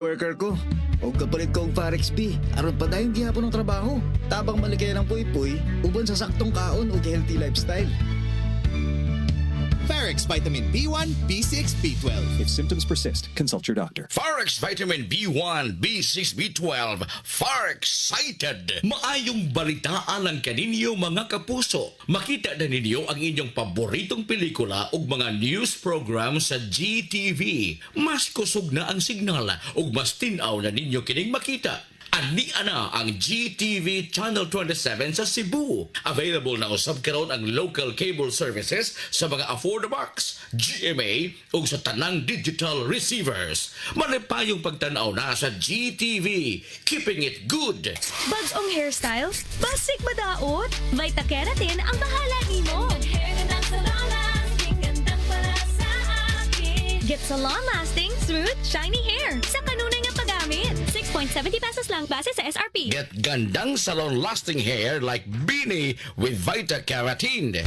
worker ko. O kapalit ko og Forex B. Aron pa dayon gihapon ng trabaho. Tabang malikay ng puy-puy, uban sa saktong kaon ug healthy lifestyle. Ferrex Vitamin B1, B6, B12. If symptoms persist, consult your doctor. Forex Vitamin B1, B6, B12, Far-Excited! Maayong balitaan ang kaninyo mga kapuso. Makita na ninyo ang inyong paboritong pelikula ug mga news program sa GTV. Mas kusog na ang signal ug mas tinaw na ninyo kining makita. Ani ana ang GTV Channel 27 sa Cebu. Available na usab karon ang local cable services sa mga AffordaBox, GMA ug sa tanang digital receivers. Malipayong pagtanaw na sa GTV. Keeping it good. Bagong hairstyle? Basic madaot? Vita Keratin ang bahala nimo. Get salon-lasting, smooth, shiny hair sa kanunay nga paggamit. 6.70 pesos lang base sa SRP. Get gandang salon-lasting hair like Beanie with Vita Keratin.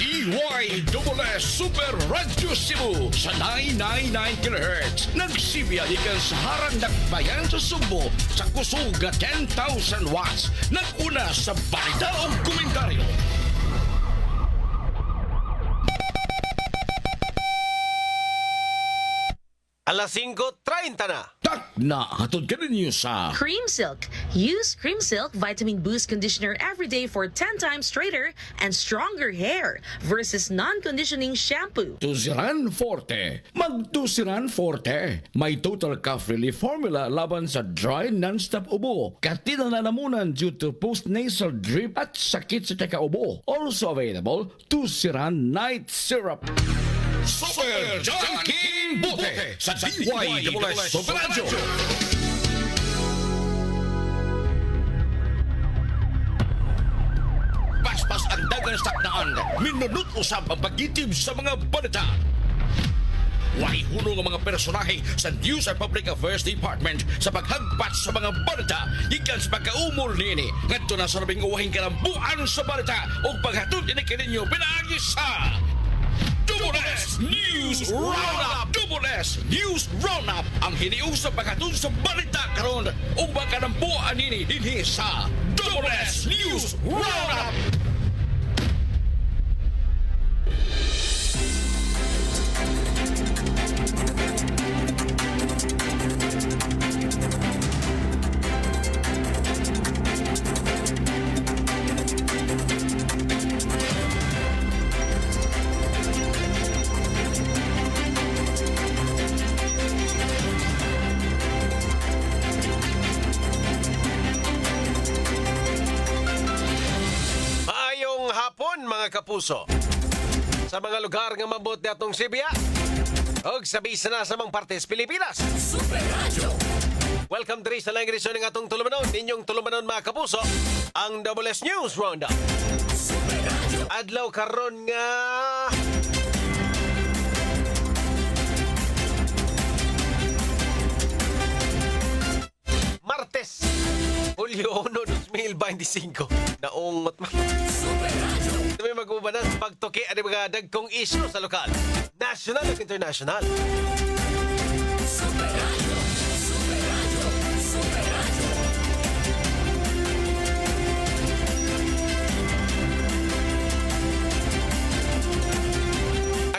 DYSS Super Radio Cebu sa 999 kHz. Nagsibya ikan sa harang dakbayan sa Subo sa kusuga 10,000 watts. Naguna sa balita o komentaryo. Alas 5:30 na. Tak na hatod ka ninyo sa Cream Silk. Use Cream Silk Vitamin Boost Conditioner every day for 10 times straighter and stronger hair versus non-conditioning shampoo. Tusiran Forte. Magtusiran Forte. May total cough relief formula laban sa dry non-stop ubo. Katina na namunan due to post-nasal drip at sakit sa kakaubo. Also available, Tusiran Night Syrup. Super John King Bote sa DYSS Super Radio. Paspas ang dagang saknaan, minunod usab ang pagitib sa mga balita. Way hunong ang mga personahe sa News and Public Affairs Department sa paghagpat sa mga balita ikan sa pagkaumol nini ngadto na sa labing uwahing kalambuan sa balita o paghatod ini kininyo pinaagi sa Double S News Roundup! Double S News Roundup! Ang hiniusap paghatod sa balita karon o bakalambuan nini dinhi sa Double S News Roundup! Mga kapuso, sa mga lugar nga mabot natong Sibya o sa bisa na sa mga partes Pilipinas. Super Radio. Welcome to sa lang edisyon ng atong tulumanon. Ninyong tulumanon mga kapuso, ang Double S News Roundup. Super Radio. Adlaw karon nga Martes, Hulyo 1, 2025. Naungot man. Super Radio. May mag-ubanan sa pagtuki at mga dagkong isyu sa lokal, national at international. Super Radio. Super Radio. Super Radio.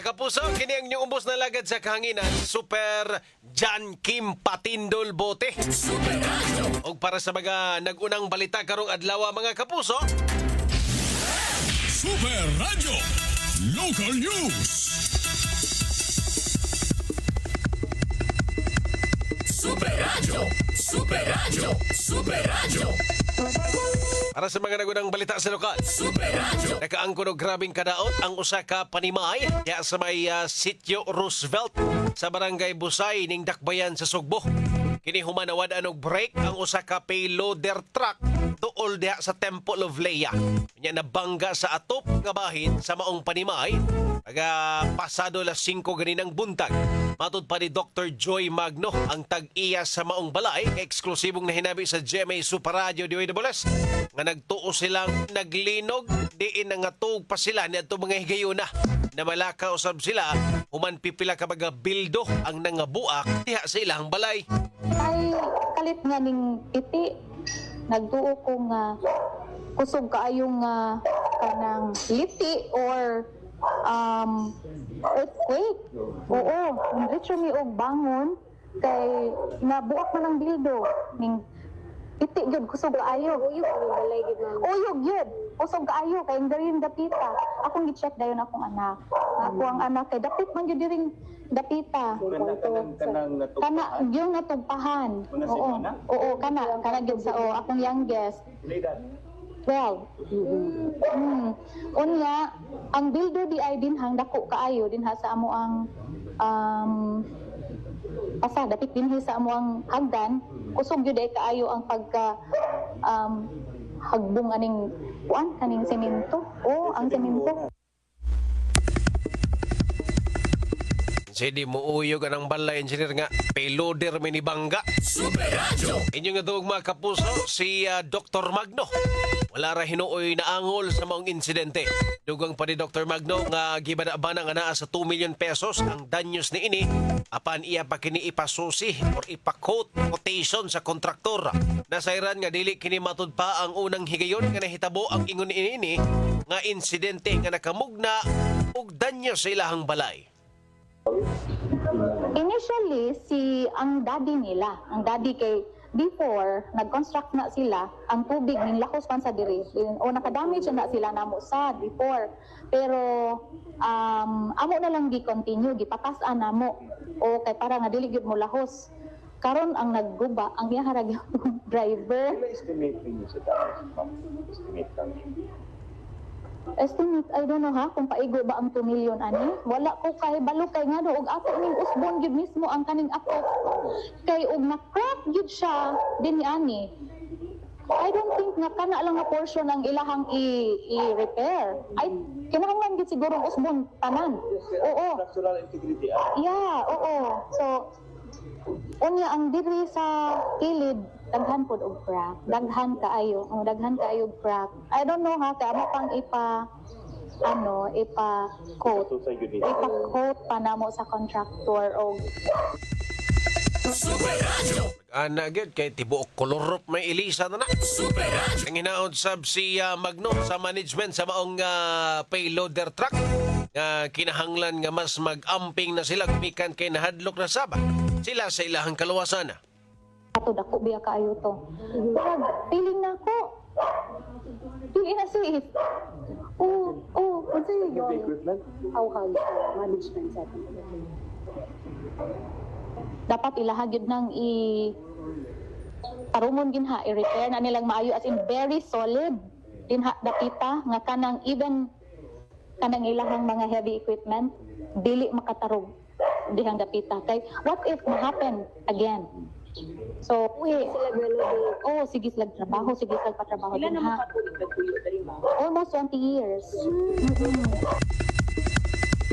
Kapuso, kini ang inyong umbos na lagad sa kahanginan, Super John Kim Patindol Bote. Super Radio. O para sa mga nagunang balita karong adlaw mga kapuso, Super Radio Local News. Super Radio. Super Radio. Super Radio. para sa mga nagunang balita sa lokal, Super Radio. nakaangkon og grabing kadaot ang usa ka panimay diya sa may sitio Roosevelt sa barangay Busay ning Dakbayan sa Sugbo. Kini humanawad og break ang usa ka payloader truck tuol diha sa Temple of Leia. Nya nabangga sa atop nga bahin sa maong panimay pasado las 5 ganinang buntag. Matud pa ni Dr. Joy Magno ang tag-iya sa maong balay, eksklusibong nahinabi sa GMA Super Radio DWS nga nagtuo silang naglinog diin nga tuog pa sila niadto mga higayuna na malaka usab sila human pipila ka mga bildo ang nangabuak diha sa ilang balay. Ay kalit nga ning piti nagduo ko nga kusog kaayong kanang liti or earthquake. Oo, literally og bangon kay nabuak man ang bildo ning piti gyud kusog kaayo. Uyog gyud. Kusog kaayo kay garin dapita. Akong gi-check dayon akong anak. Ako ang anak kay dapit man gyud diring dapita. Kana yung natugpahan. Oo, kana gyud sa akong youngest. 12. Unya, ang bildo di ay dinhang dako kaayo dinha sa amo ang asa dapit dinhi sa amo ang hagdan. Kusog gyud ay kaayo ang pagka hagbong aning kuan kaning semento. Ang semento. Sidi mo uyog anang balay engineer nga payloader minibangga. Super Radio. Inyo nga doog mga kapuso si Dr. Magno. Wala ra hinuoy na angol sa maong insidente. Dugang pa ni Dr. Magno nga gibana-bana nga naa sa 2 million pesos ang danyos ni ini apan iya pa kini ipasusi or ipa-quote quotation sa kontraktor. Nasayran nga dili kini matud pa ang unang higayon nga nahitabo ang ingon ni ini nga insidente nga nakamugna og danyo sa ilahang balay. Initially, ang daddy kay before nag-construct na sila, ang tubig ning lakos pan sa diri. O nakadamage na sila namo sa before. Pero amo na lang gi-continue, gipatas-an namo. O kay para nga dili gyud mo lahos. Karon ang nagguba ang iya harag driver. Estimate, I don't know kung paigo ba ang 2 million ani. Wala ko kay balo kay nga do og ato ning usbon gyud mismo ang kaning ako. Kay og na-crack gyud siya dinhi ani. I don't think nga kana lang nga portion ang ilahang i-repair. Ay kinahanglan gyud siguro ang usbon tanan. Oo. Structural integrity. Yeah, oo. So unya ang diri sa kilid daghan pod og crack. Daghan kaayo og crack. I don't know kay amo pang ipa-quote pa namo sa contractor og Super Radio. Ana gyud kay tibuok kolorop may Elisa na. Super Radio. Ang hinaon sab si Magno sa management sa maong payloader truck nga kinahanglan nga mas mag-amping na sila gumikan kay nahadlok na saba sila sa ilahang kaluwasan. ato dako biya kaayo to. Parang feeling na ko. Feeling na safe. What's yung equipment? How management sa atin? Dapat ilahagid nang tarumon ginha i-repair na nilang maayo as in very solid dinha dapita nga kanang even kanang ilahang mga heavy equipment dili makatarog dihang dapita kay what if ma-happen again. So, sige sila patrabaho din ha. Almost 20 years.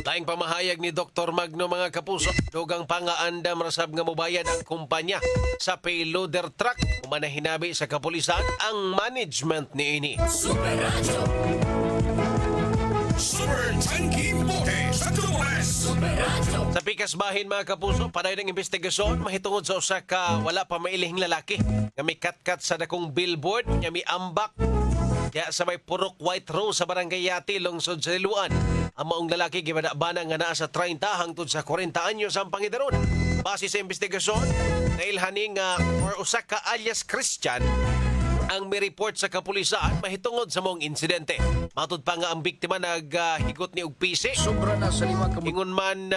Laing pamahayag ni Dr. Magno mga kapuso, dugang pangaandam rasab nga mobayad ang kumpanya sa payloader truck humanahinabi sa kapulisan ang management ni ini. Super Radio. Super Tanky Bote sa Tumas. Super Radio. Sa pikas bahin mga kapuso, padayon ng investigasyon mahitungod sa usa ka wala pa mailihing lalaki nga may katkat sa dakong billboard nga may ambak diya sa may Purok White Rose sa Barangay Yati, Lungsod sa Liloan. Ang maong lalaki gibana-bana nga naa sa 30 hangtod sa 40 anyos ang pangidaron. Base sa investigasyon, nailhaning or usa ka alias Christian ang may report sa kapulisan mahitungod sa mong insidente. Matud pa nga ang biktima naghigot ni og pisi. Sobra na sa 5 ka Ingon man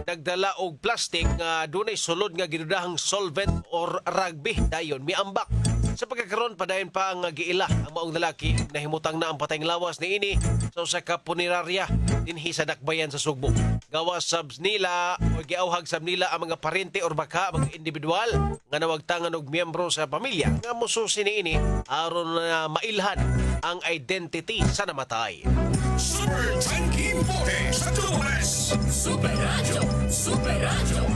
nagdala og plastic nga dunay sulod nga ginudahang solvent or rugby dayon miambak. Sa pagkakaroon padayon pa ang giila ang maong lalaki nahimutang na ang patayng lawas ni ini sa usa ka punerarya dinhi sa Dakbayan sa Sugbo. Gawas sab nila o giawhag sab nila ang mga parente or baka mga individual nga nawagtangan og miyembro sa pamilya nga mosusi ni ini aron na mailhan ang identity sa namatay. Super Tanky Bote sa Tumas. Super Radio. Super Radio.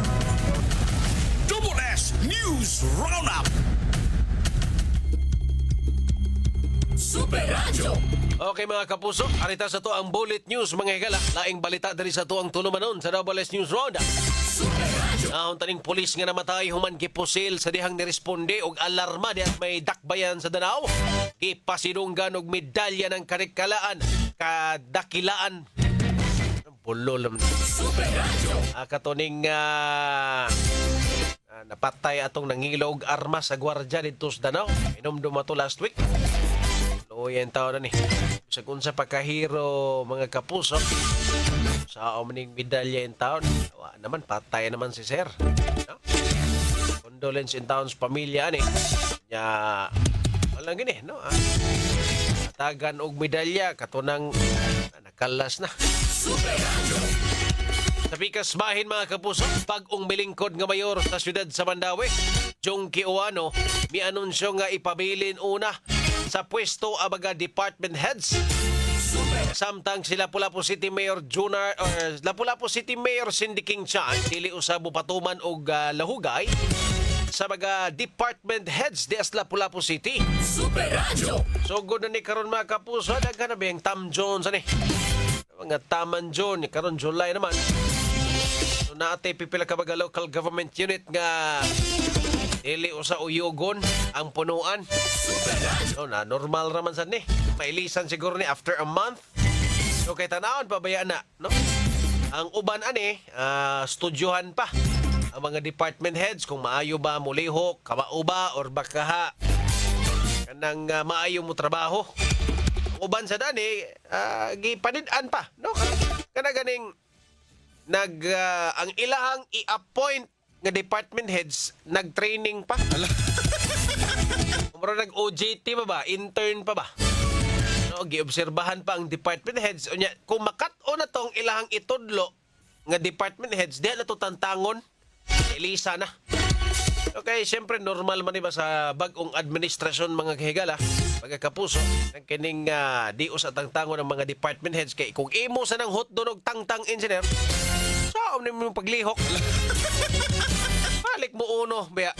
Double S News Roundup. Okay mga kapuso, arita sa to ang bullet news mga higala. Laing balita dari sa to ang tulumanon sa Double-S News Round. Ahon taning pulis nga namatay human gipusil sa dihang niresponde og alarma di at may dakbayan sa Danao. Gipasidunggan og medalya ng kadakilaan. Bulol naman. Katuning napatay atong nangilog armas sa gwardya dito sa Danao. Inomdom ato last week. Luoyan taon na ni. Sa kunsa pagkahiro mga kapuso. Sa omaning medalya in town. Naman, patay naman si Sir. No? Condolence in town sa pamilya ni. Walang gini, no? Atagan og medalya, katunang nakalas na. Sa pikas bahin mga kapuso, pag-ung milingkod nga mayor sa siyudad sa Mandawi, Jongki Uano, mi-anunsyo nga ipabilin una sa pwesto ang mga department heads. Samtang si Lapu-Lapu City Mayor Lapu-Lapu City Mayor Cindy King Chan dili usab patuman og lahugay sa mga department heads di as Lapu-Lapu City. So good na ni karon mga kapuso, daghan na biyang Tam Jones ani. Mga Taman John karon July naman. So naate pipila ka mga local government unit nga dili usa uyogon ang punuan. So na normal raman sad ni. Mailisan siguro ni after a month. So kay tanawon pabayaan na, no? Ang uban ani, studyohan pa ang mga department heads kung maayo ba mulihok, kamao ba or baka kanang maayo mo trabaho. Ang uban sa dani, gipanid-an pa, no? Kana ganing ang ilahang i-appoint nga department heads nag-training pa. Kumara nag-OJT pa ba? Intern pa ba? No, giobserbahan pa ang department heads. Unya, kung makat-o na tong ilahang itudlo nga department heads, diyan na to tantangon. Elisa na. Okay, siyempre normal man iba sa bagong administrasyon mga kahigala, mga kapuso, ang kining di usa tangtangon ng mga department heads kay kung imo sa nang hotdog tangtang engineer, saan mo paglihok? Balik mo uno, baya.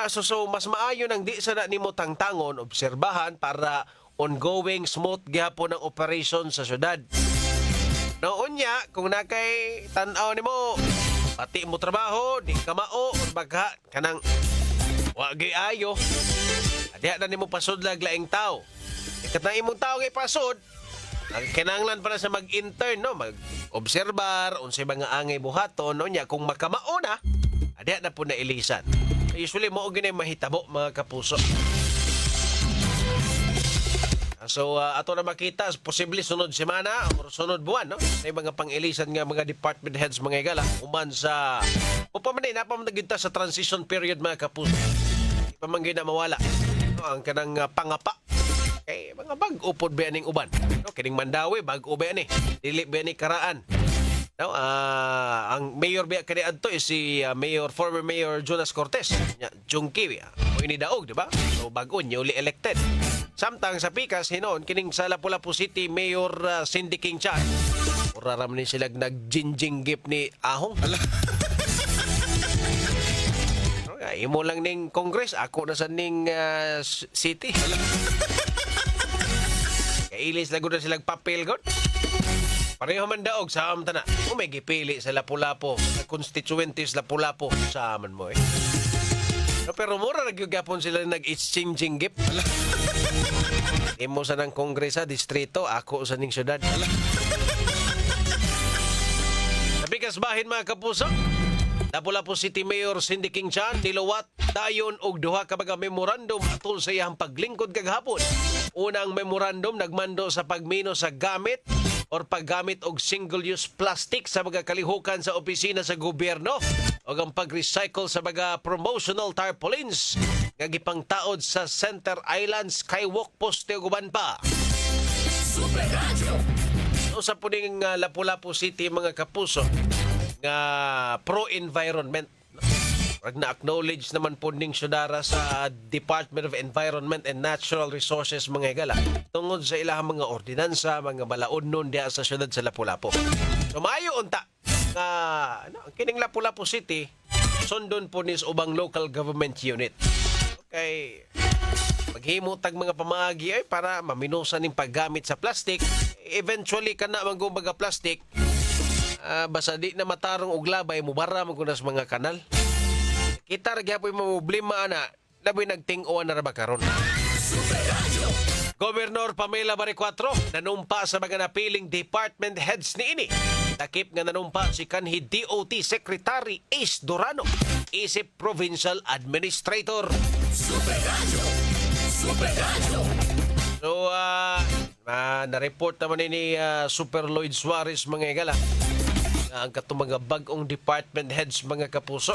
So, mas maayo nang di sa na nimo tangtangon, obserbahan para ongoing smooth gihapon ang operation sa syudad. Noon niya, kung nakay tanaw nimo, pati mo trabaho, di ka mao, or bagha, kanang wagi ayo, adiha na nimo pasudlag laing tao. Ikat na imong tao kay pasud, kinanglan para sa mag-intern, no? Mag-obserbar, unsay mga angay buhaton, no? Niya, kung makamao na, adiha na po na ilisan. Usually, mo ginay mahitabo, mga kapuso. So, ato na makita, posible sunod semana o sunod buwan, no? May mga pang-ilisan nga mga department heads, mga igala, uman sa... Upamanay, napamagita sa transition period, mga kapuso. Ipamanggay na mawala. No? Ang kanang pangapa. Kay mga bag-upod ba aning uban? No? Kining Mandawi, bag-o ba ani? Dili ba ani karaan? No? Ang mayor ba kani adto is si former Mayor Jonas Cortez. Jungki, o inidaog, di ba? So, bago, newly elected. Samtang sa pikas, hinon, kining sa Lapu-Lapu City Mayor Cindy King Chan. Uraram ni sila nag-jinjing gift ni Ahong. Okay, imo lang ning Congress, ako na sa ning city. Kailis lang na silang papel, God. Pareho man daog sa amta na. Kung may gipili sa Lapu-Lapu, sa constituencies Lapu-Lapu, sa aman mo eh. No, pero mura nagyugapon sila nag-exchanging gift. Imo sa ng kongresa, distrito, ako sa ning syudad. Nabigas bahin mga kapuso. Lapu-Lapu City Mayor Cindy King Chan niluwat dayon og duha ka mga memorandum atol sa iyang paglingkod kagahapon. Unang memorandum nagmando sa pagmino sa gamit or paggamit og single-use plastic sa mga kalihukan sa opisina sa gobyerno o ang pag-recycle sa mga promotional tarpaulins nga gipangtaod sa Center Island Skywalk Poste ug uban pa. Sa puning Lapu-Lapu City mga kapuso nga pro-environment. Na-acknowledge naman po ning syudara sa Department of Environment and Natural Resources mga higala tungod sa ilang mga ordinansa, mga balaod nun diya sa syudad sa Lapu-Lapu. So maayo unta kining Lapu-Lapu City sundon po nis ubang local government unit. Okay, maghimo tag mga pamaagi ay para maminusan ning paggamit sa plastic. Eventually kana man gumbaga plastic basta di na matarong og labay mubara man kunas mga kanal. Kita ra gyapon mo problema ana labi nagting-uwan na ra ba karon. Gobernador Pamela Maricuatro nanumpa sa mga napiling department heads niini. Takip nga nanumpa si kanhi DOT Secretary Ace Durano, isip Provincial Administrator. So, na-report naman ni Super Lloyd Suarez mga igala. Ang katong mga bagong department heads mga kapuso.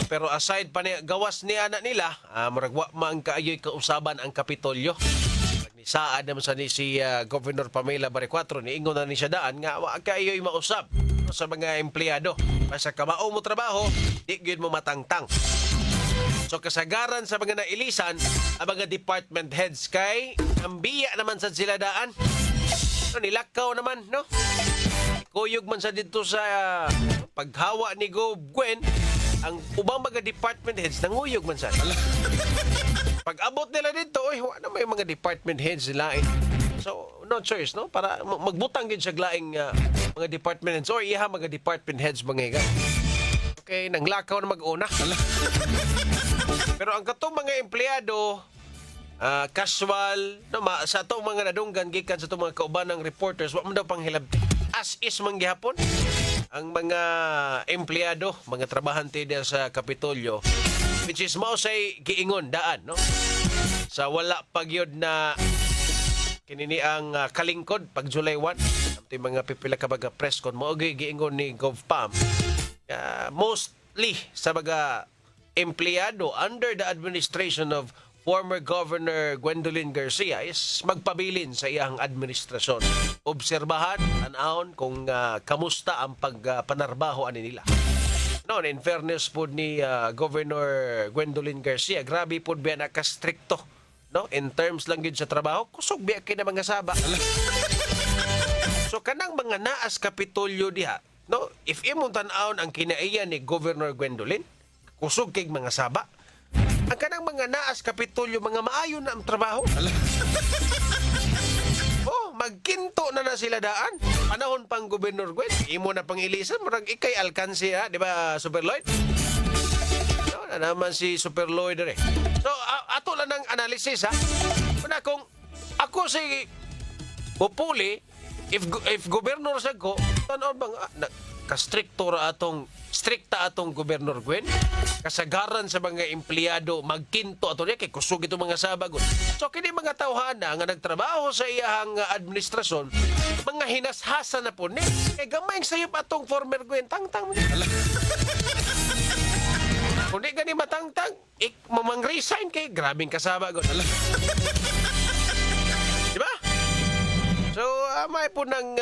Pero aside pa niya, gawas ni anak nila, maragwa man kaayoy kausaban ang Kapitolyo. Saad naman sa ni si Governor Pamela Maricuatro, niingon na ni siya daan nga wa kaayoy mausap sa mga empleyado. Basta kamao mo trabaho, di gyud mo matangtang. So kasagaran sa mga nailisan, ang mga department heads kay ambiya naman sa sila daan. No, nilakaw naman, no? Kuyog man sa dito sa paghawa ni Gov. Gwen, ang ubang mga department heads nanguyog man sa. Pag abot nila dito, wala may mga department heads nila eh. So, no choice, no? Para magbutang yun sa glaing mga department heads or iha mga department heads mga iga. Okay, nanglakaw na mag-una. Pero ang katong mga empleyado, casual, no, sa itong mga nadunggan, gikan sa itong mga kauban ng reporters, wala mo daw pang hilab. As is man gihapon ang mga empleyado, mga trabahante diya sa Kapitolyo, which is mao say giingon daan, no? Sa wala pagyod na kinini ang kalingkod pag July 1, amto mga pipila ka baga press con mao giingon ni GovPam. Mostly sa mga empleyado under the administration of former Governor Gwendolyn Garcia is magpabilin sa iyang administrasyon. Obserbahan, tanahon kung kamusta ang pagpanarbaho ani nila. No, in fairness po ni Governor Gwendolyn Garcia, grabe po ba nakastrikto, no? In terms lang yun sa trabaho, kusog biya kina mga saba. So kanang mga naas Kapitolyo diha, no? If imong tan-awon ang kinaiya ni Governor Gwendolyn, kusog kay mga saba. Ang kanang mga naas Kapitolyo, mga maayo na ang trabaho. Magkinto na sila daan. Panahon pang Gobernador Gwen, imo na pangilisan, murag ikay alkansi ha, di ba Super Lloyd? No, na naman si Super Lloyd rin. So, ato lang ng analysis ha. Kuna kung ako si Populi, if Gobernador sa ko, tanaw bang strikta atong Gobernador Gwen, kasagaran sa mga empleyado magkinto ato niya kay kusog ito mga sabagon. So kini mga tawhana nga nagtrabaho sa iyang administrasyon, mga hinashasa na po ni kay gamay sayop atong former Gwen tangtang. Kung di gani matangtang, mamang resign kay grabing kasabagon. Diba? So, may po nang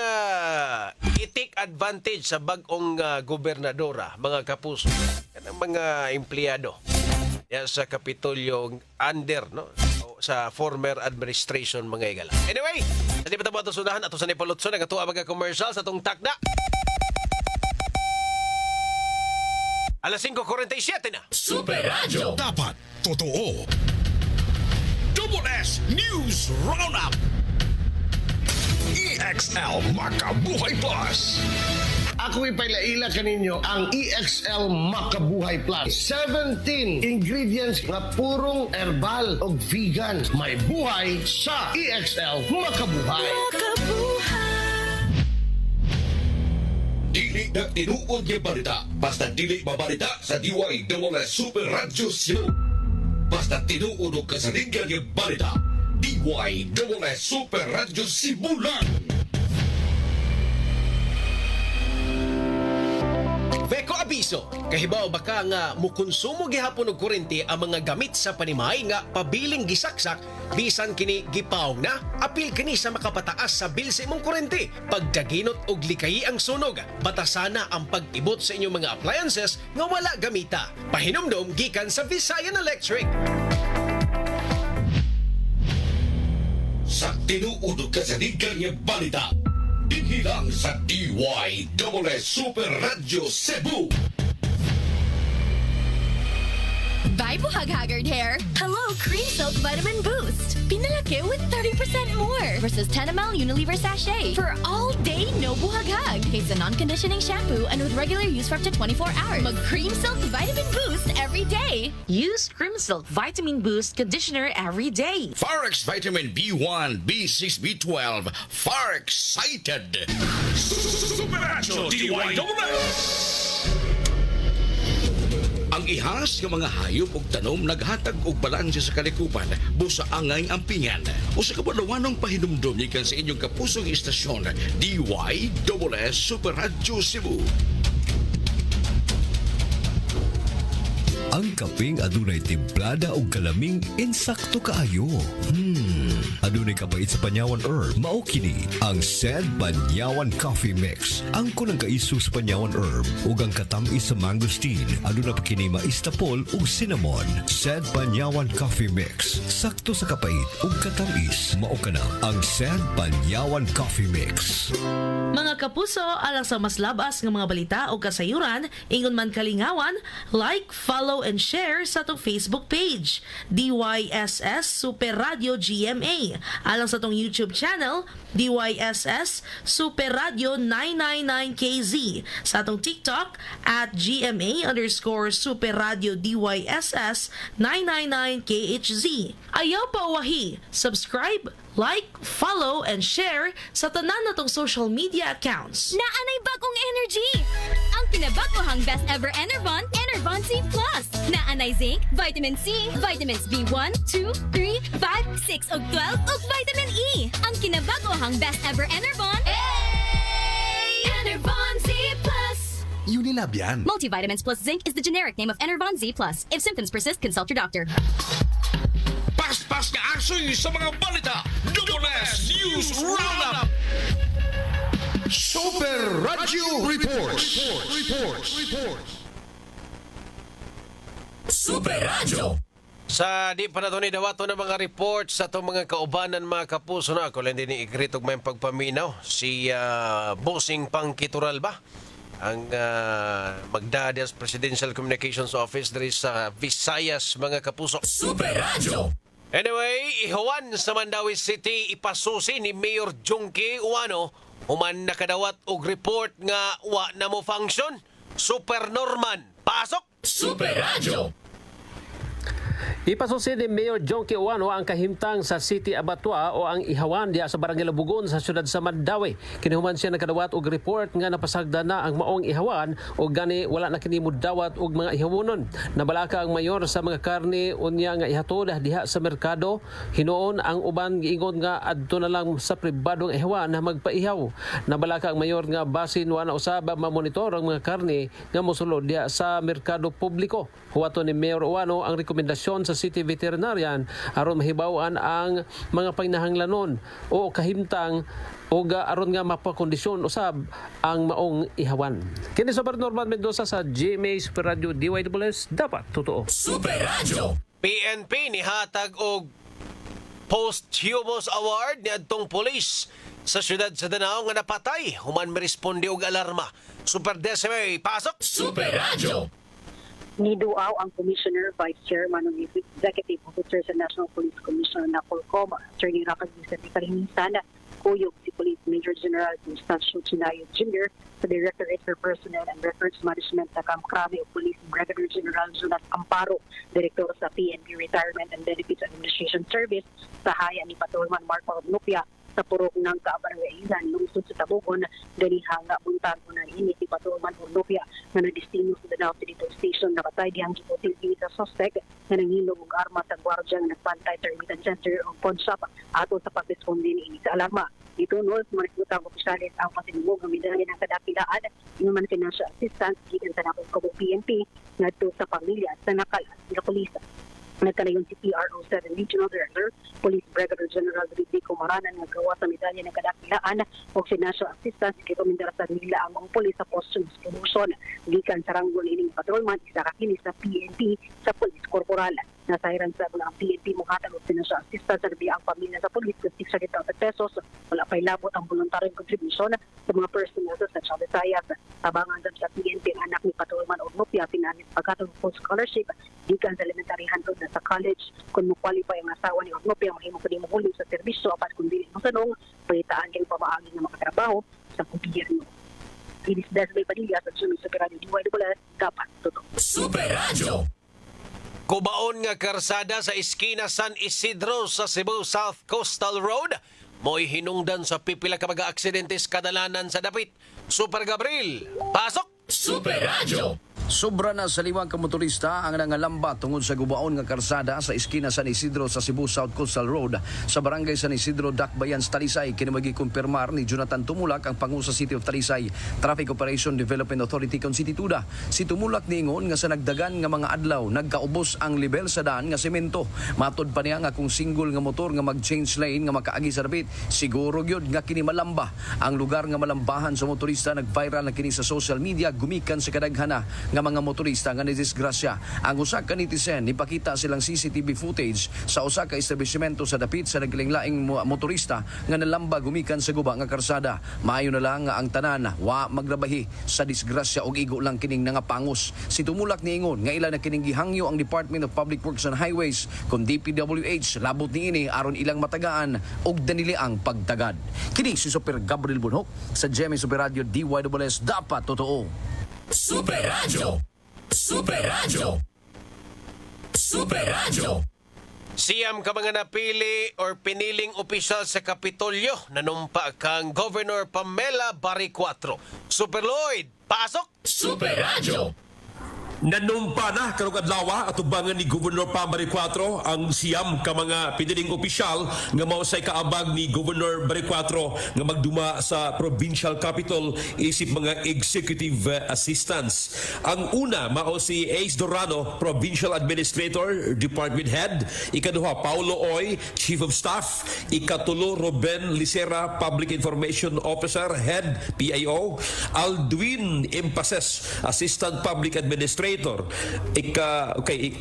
i-take advantage sa bagong gobernadora, mga kapuso, kanang mga empleyado yan sa Kapitolyo under, no? Sa former administration, mga igala. Anyway, sa di pa tabo itong sunahan, ato sa Nipolotso, nagatuwa mga commercial sa itong takda. Alas 5:47 na. Super Radio. Dapat totoo. Double S News Roundup. EXL Makabuhay Plus. Ako'y pailaila kaninyo ang EXL Makabuhay Plus. 17 ingredients na purong herbal o vegan. May buhay sa EXL Makabuhay. Dili na tinuod yung balita. Basta dili mabalita sa DYWS Super Radio Cebu. Basta tinuod o kasaringan yung balita. DYWS Super Radio Cebu lang. Veko abiso, kahibaw baka nga mukonsumo gihapon og kurente ang mga gamit sa panimahay nga pabiling gisaksak bisan kini gipawong na apil kini sa makapataas sa bil sa imong kurente pagkaginot og likayi ang sunog batasana ang pag-ibot sa inyong mga appliances nga wala gamita. Pahinumdom gikan sa Visayan Electric. Sa tinuod o kasaringan yung balita. Dinhi lang sa DYWS Super Radio Cebu. May buhag-haggard hair? Hello, Cream Silk Vitamin Boost. Pinalaki with 30% more versus 10 ml Unilever sachet for all day no buhag-hag. It's a non-conditioning shampoo and with regular use for up to 24 hours. Mag Cream Silk Vitamin Boost every day. Use Cream Silk Vitamin Boost Conditioner every day. Farex Vitamin B1, B6, B12. Far excited! Super Radyo DYWS. Ang ihas ng mga hayop ug tanom naghatag og balanse sa kalikupan busa angay ampingan. Usa ka balawanong pahinumdum gikan sa inyong kapusong istasyon DYWS Super Radyo Cebu. Ang kaping adunay timplada o kalaming insakto kaayo. Adunay kabait sa panyawan herb. Mao kini ang Said Panyawan Coffee Mix. Ang kunang kaiso sa panyawan herb ug ang katamis sa mangosteen. Aduna pa kini maistapol ug cinnamon. Said Panyawan Coffee Mix. Sakto sa kapait ug katamis. Mao kana ang Said Panyawan Coffee Mix. Mga kapuso, alang sa mas labas ng mga balita o kasayuran, ingon man kalingawan, like, follow, and share sa itong Facebook page, DYSS Super Radio GMA. Alang sa itong YouTube channel, DYSS Super Radio 999KZ. Sa itong TikTok, at GMA_Super Radio DYSS 999KHZ. Ayaw pa wahi, subscribe, like, follow, and share sa tanan natong social media accounts. Naanay bagong energy! Ang kinabagohang best ever Enervon, Enervon C+. Naanay zinc, vitamin C, vitamins B1, 2, 3, 5, 6, ug 12, ug vitamin E. Ang kinabagohang best ever Enervon, Enervon C+. Unilab yan. Multivitamins plus zinc is the generic name of Enervon Z+. If symptoms persist, consult your doctor. Paspas na aksyon sa mga balita. Double S News Roundup. Super Radio Report. Super Radyo. Sa di pa na ito ni dawato ng mga reports sa itong mga kaubanan mga kapuso na ako lang din ikritog may pagpaminaw si Bossing Pangkitural ba? Ang Magdadels Presidential Communications Office dari sa Visayas mga kapuso. Super Radyo. Anyway, ihawan sa Mandawi City ipasusi ni Mayor Junkie Uano human nakadawat og report nga wa na mo function. Super Norman, pasok! Super Radyo. Ipasusi ni Mayor Junkie Uano ang kahimtang sa City Abattoir o ang ihawan diha sa Barangay Labugon sa siyudad sa Mandawi. Kinihuman siya nakadawat og report nga napasagda na ang maong ihawan o gani wala na kini mudawat og mga ihawonon. Nabalaka ang mayor sa mga karne unya nga ihatod diha sa merkado. Hinuon ang uban giingon nga adto na lang sa pribadong ihawan na magpaihaw. Nabalaka ang mayor nga basin wa na usab mamonitor ang mga karne nga mosulod diha sa merkado publiko. Huwaton ni Mayor Uano ang rekomendasyon sa City Veterinarian aron mahibaw-an ang mga panginahanglanon o kahimtang o aron nga mapakondisyon usab ang maong ihawan. Kini sa Norman Mendoza sa GMA Super Radio DYWS, dapat totoo. Super Radyo. PNP nihatag og posthumous award ni adtong pulis sa siyudad sa Danao nga napatay human miresponde og alarma. Super Decime, pasok! Super Radyo. Niduaw ang Commissioner, Vice Chairman ng Executive Officer sa National Police Commission na Colcom, Attorney Rakagisa de Kalinisan, kuyog si Police Major General Constancio Chinayo Jr. sa Directorate for Personnel and Records Management sa Kamkrami o Police Brigadier General Jonas Amparo, Direktor sa PNP Retirement and Benefits Administration Service sa haya ni Patrolman Marco Nupia sa purok ng Kabarangailan lungsod sa Tabugon ganihang buntag na init si Patrolman Ornopia na nadistino sa Danao City Station nakatay dihang giputil sa suspect na nanghilom og arma sa gwardiya nga nagpantay sa Remittance Center o Ponsap ato sa pagresponde ni sa alarma. Dito no, sa mga nagputang opisyalis ang pasinumog ng medalya ng kadapilaan inuman financial assistance gikan sa nakong PNP ngadto sa pamilya sa nakalas nga pulis. Nagkalayon si PRO 7 Regional Director, Police Brigadier General Ridico Maranan nga gawa sa medalya ng kadakilaan o financial assistance ikomendar sa nila ang pulis sa posthumous promotion gikan sa ranggol ining patrolman isa ka kini sa PNP sa Police Corporal. Nasairan sa mga PNP muhatag og financial assistance sa ang pamilya sa pulis ng 600,000 pesos. Wala pa'y labot ang voluntaryong contribution sa mga personnel sa Central Visayas. Tabangan sa PNP ang anak ni Patulman Ornopia pinanis pagkatong full scholarship gikan sa elementary hantod na sa college. Kung mo-qualify ang asawa ni Ornopia, mahimo ko din mahulog sa serbisyo apat kung dili mo sanong pahitaan kay pamaagi ng makatrabaho sa gobyerno. Inis Desmay Padilla sa Super Radio DYWS, dapat totoo. Super Radio. Kubaon nga karsada sa iskina San Isidro sa Cebu South Coastal Road. Mo'y hinungdan sa pipila ka mga aksidentes kadalanan sa dapit. Super Gabriel, pasok! Super Radio. Sobra na sa 5 ka motorista ang nangalamba tungod sa gubaon nga karsada sa iskina San Isidro sa Cebu South Coastal Road sa barangay San Isidro, Dakbayan, Talisay. Kini magikumpirmar ni Jonathan Tumulak, ang pangu sa City of Talisay Traffic Operation Development Authority Constituda. Si Tumulak niingon nga sa nagdagan nga mga adlaw nagkaubos ang level sa daan nga semento. Matod pa niya nga kung single nga motor nga mag-change lane nga makaagi sa dapit, siguro gyud nga kini malamba. Ang lugar nga malambahan sa motorista nag-viral na kini sa social media gumikan sa kadaghana nga mga motorista nga nadisgrasya. Ang usa ka netizen nipakita silang CCTV footage sa usa ka establishmento sa dapit sa naglaing-laing motorista nga nalamba gumikan sa guba nga karsada. Maayo na lang nga ang tanan wa magrabahi sa disgrasya og igo lang kining nangapangos. Si Tumulak niingon nga ila na kining gihangyo ang Department of Public Works and Highways kun DPWH labot niini aron ilang matagaan og danili ang pagtagad. Kini si Super Gabriel Bunhok sa GMA Super Radio DYWS, dapat totoo. Super Radio. Super Radio. Super Radio. Siyam ka mga napili or piniling opisyal sa Kapitolyo, nanumpa kang Governor Pamela Barry 4. Super Lloyd, pasok! Super Radio. Nanumpa na karong adlaw atubangan ni Governor Pamela 4 ang siyam ka mga piniling opisyal nga mao say kaabag ni Governor Barry 4 nga magduma sa provincial capital isip mga executive assistants. Ang una mao si Ace Dorano, Provincial Administrator, Department Head. Ikaduha, Paulo Oy, Chief of Staff. Ikatulo, Ruben Licera, Public Information Officer, Head, PIO. Aldwin Impases, Assistant Public Administrator.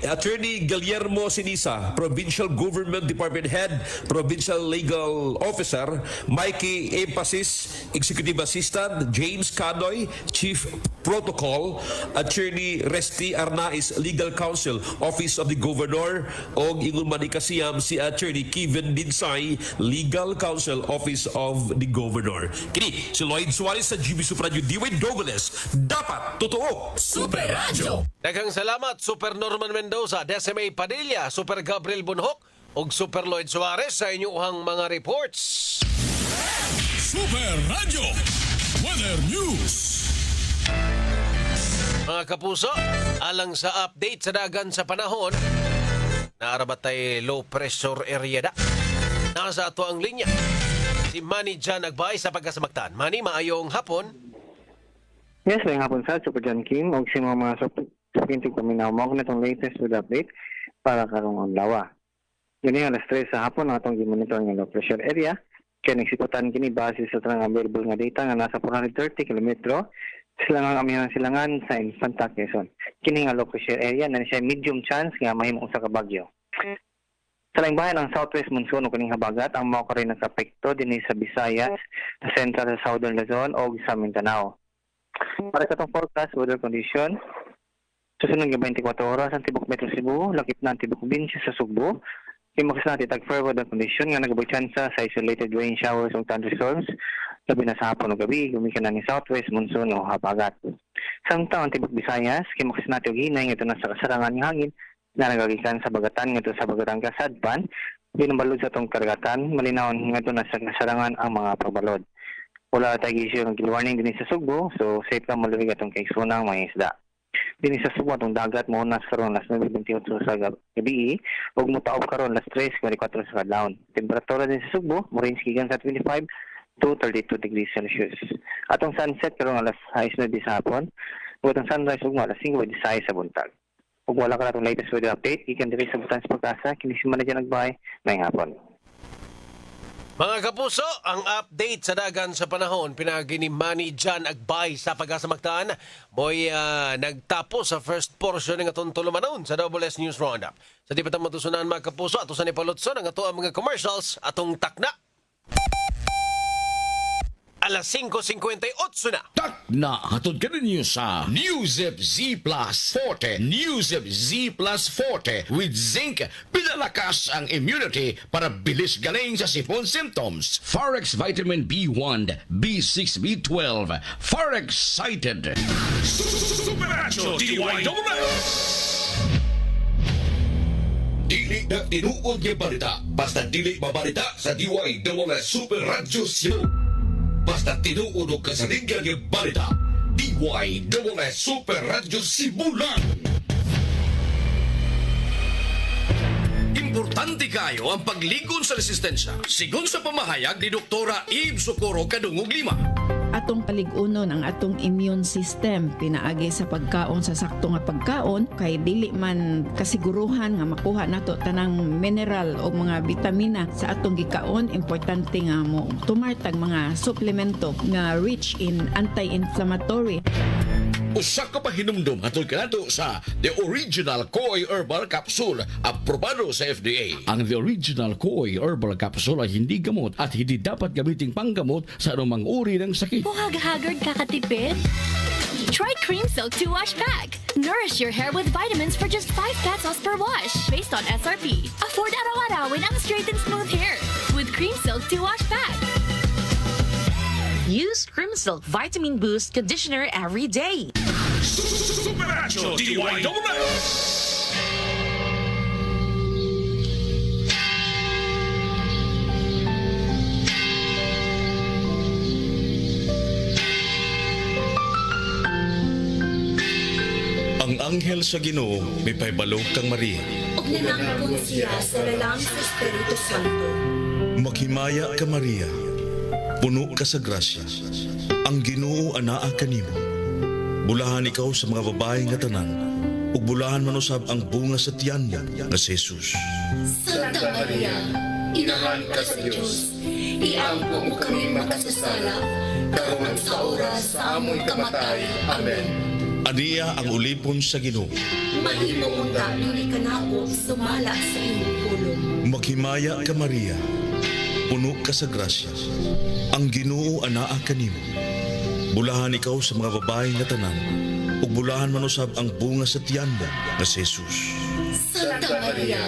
Attorney Guillermo Sinisa, Provincial Government Department Head, Provincial Legal Officer. Mikey Empasis, Executive Assistant. James Cadoy, Chief Protocol. Attorney Resty Arnaiz, Legal Counsel, Office of the Governor. O ingon man ikasiyam si Attorney Kevin Dinsay, Legal Counsel, Office of the Governor. Kini si Lloyd Suarez sa GB Super Radio DYWS, dapat totoo. Super Radio. Daghang salamat Super Norman Mendoza, Desmay Padilla, Super Gabriel Bunhok ug Super Lloyd Suarez sa inyong mga reports. Super Radio Weather News. Mga kapuso, alang sa update sa dagan sa panahon, naarabatay low pressure area da. Nasa ato ang linya. Si Manny Jan nagbay sa pagkasamagtan. Manny, maayong hapon. Yes, may hapon sa Super John Kim o si mga pintig paminaw mo na itong latest with update para karong adlaw. Yun yung alas 3 sa hapon na itong monitor ng low pressure area. Kaya nagsikutan kini base sa tanang available nga data nga nasa 430 km silangang amihan silangan sa Infanta, Quezon. Kini nga low pressure area na siya medium chance nga mahimong usa ka bagyo. Sa laing bayan ng southwest monsoon o kaning habagat ang mao ka rin nakapekto dinhi sa Visayas, sa central sa southern Luzon o sa Mindanao. Para sa itong forecast weather condition, susunod nga 24 oras ang tibok Metro Cebu, lakip na ang tibok Binsi sa Sugbo. Imakas natin tag-fair weather condition nga nagabay tsansa sa isolated rain showers o thunderstorms labi na sa hapon o gabi, gumikan na ni southwest monsoon o habagat. Samtang ang tibok Visayas, kimakas natin og hinay nga ito na sa kasarangan ng hangin na nagagikan sa bagatan nga ito sa bagatan Kasadpan, binabalod sa itong karagatan, malinawon nga ito na sa kasarangan ang mga pagbalod. Wala tayo issue ng warning din sa Sugbo, so safe ka maluwig atong kaisunang mga isda. Din sa Sugbo atong dagat mo nas karon las 9:28 sa gabi ug motaob karon las 3:24 sa kadlawon. Temperatura din sa Sugbo mo range gikan sa 25 to 32 degrees Celsius. Atong sunset karon alas 6:09 sa hapon, ug atong sunrise ug alas 5:16 sa buntag. Ug wala ka natong latest weather update, gikan diri sa Butans Pag-asa, kini si Manager Nagbay, may hapon. Mga kapuso, ang update sa dagan sa panahon pinagi ni Manny John Agbay sa Pag-asa Mactan mo'y nagtapos sa first portion ng atong tulumanon sa WS News Roundup. Sa di pa matusunan mga kapuso, ato sa nipalutson ang ato ang mga commercials atong takna. Alas 5:58 na. Na hatod ka ninyo sa Newzip Z Plus Forte. Newzip Z Plus Forte with zinc. Pinalakas ang immunity para bilis galing sa sipon symptoms. Forex Vitamin B1, B6, B12. Forex Excited. Supernatural DYWS. Dili na tinuod niya balita. Basta dili mabalita sa DYWS Super Radio Cebu. Basta tinuod ka sa linggan niya balita. DYWS Super Radio Cebu lang. Importante kayo ang pagligon sa resistensya. Sigon sa pamahayag ni Doktora Eve Socorro Kadungog Lima. Atong paligunon ang atong immune system pinaagi sa pagkaon sa sakto nga pagkaon kay dili man kasiguruhan nga makuha nato tanang mineral o mga bitamina sa atong gikaon. Importante nga mo tumartag mga suplemento nga rich in anti-inflammatory. Usa ka pa hinumdum hatod kanato sa The Original Koi Herbal Capsule, aprobado sa FDA. Ang The Original Koi Herbal Capsule ay hindi gamot at hindi dapat gamiting panggamot sa anumang uri ng sakit. Buhag-hagard kakatipid? Try Cream Silk 2-Wash Pack. Nourish your hair with vitamins for just 5 pesos per wash. Based on SRP. Afford araw-arawin ang straight and smooth hair with Cream Silk 2-Wash Pack. Use Cream Silk Vitamin Boost Conditioner every day. Supernatural DYWS. Ang anghel sa Ginoo may pahibalo kang Maria. Og nanangkon siya sa lalang sa Espiritu Santo. Maghimaya ka Maria, puno ka sa grasya. Ang Ginoo anaa kanimo. Bulahan ikaw sa mga babae nga tanan, ug bulahan man usab ang bunga sa tiyan niya nga si Jesus. Santa Maria, inahan ka sa Diyos. Iampo mo kami makasasala, karon sa oras sa amoy kamatay. Amen. Aniya ang ulipon sa Ginoo. Mahimo unta ni kanako sumala sa imong pulong. Maghimaya ka Maria, puno ka sa grasya. Ang Ginoo anaa kanimo. Bulahan ikaw sa mga babae nga tanan, ug bulahan man usab ang bunga sa tiyan niya nga si Jesus. Santa Maria,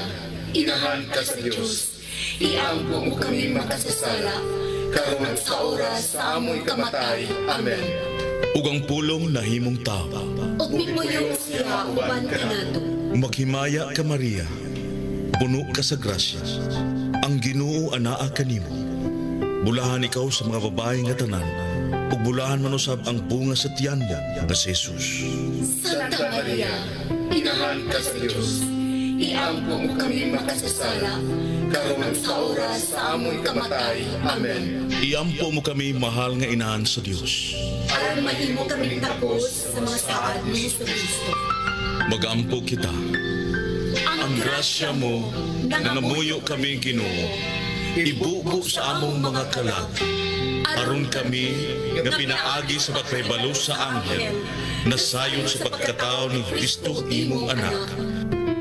inahan ka sa Diyos. Iampo mo kami makasasala, karon sa oras sa amoy kamatay. Amen. Ug ang pulong nahimong tao. Og mimuyong siya uban kanato. Maghimaya ka Maria, puno ka sa grasya. Ang Ginoo anaa kanimo. Bulahan ikaw sa mga babae nga tanan, ug bulahan man usab ang bunga sa tiyan niya nga si Jesus. Santa Maria, inahan ka sa Diyos. Iampo mo kami makasasala, karon sa oras sa amoy kamatay. Amen. Iampo mo kami mahal nga inahan sa Dios. Aron mahimo kami tapos sa mga saad ni Jesucristo. Magampo kita. Ang grasya mo nangamuyo kami Ginoo. Ibubo sa among mga kalag. Aron kami nga pinaagi sa pagpahibalo sa anghel, nasayon sa pagkatao ni Kristo imong anak.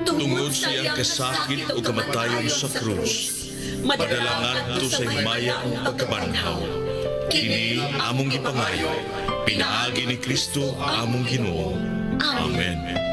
Tungod siyang kasakit o kamatayon sa krus, padalangan to sa himaya ang pagkabanhaw. Kini among gipangayo, pinaagi ni Kristo among Ginoo. Amen.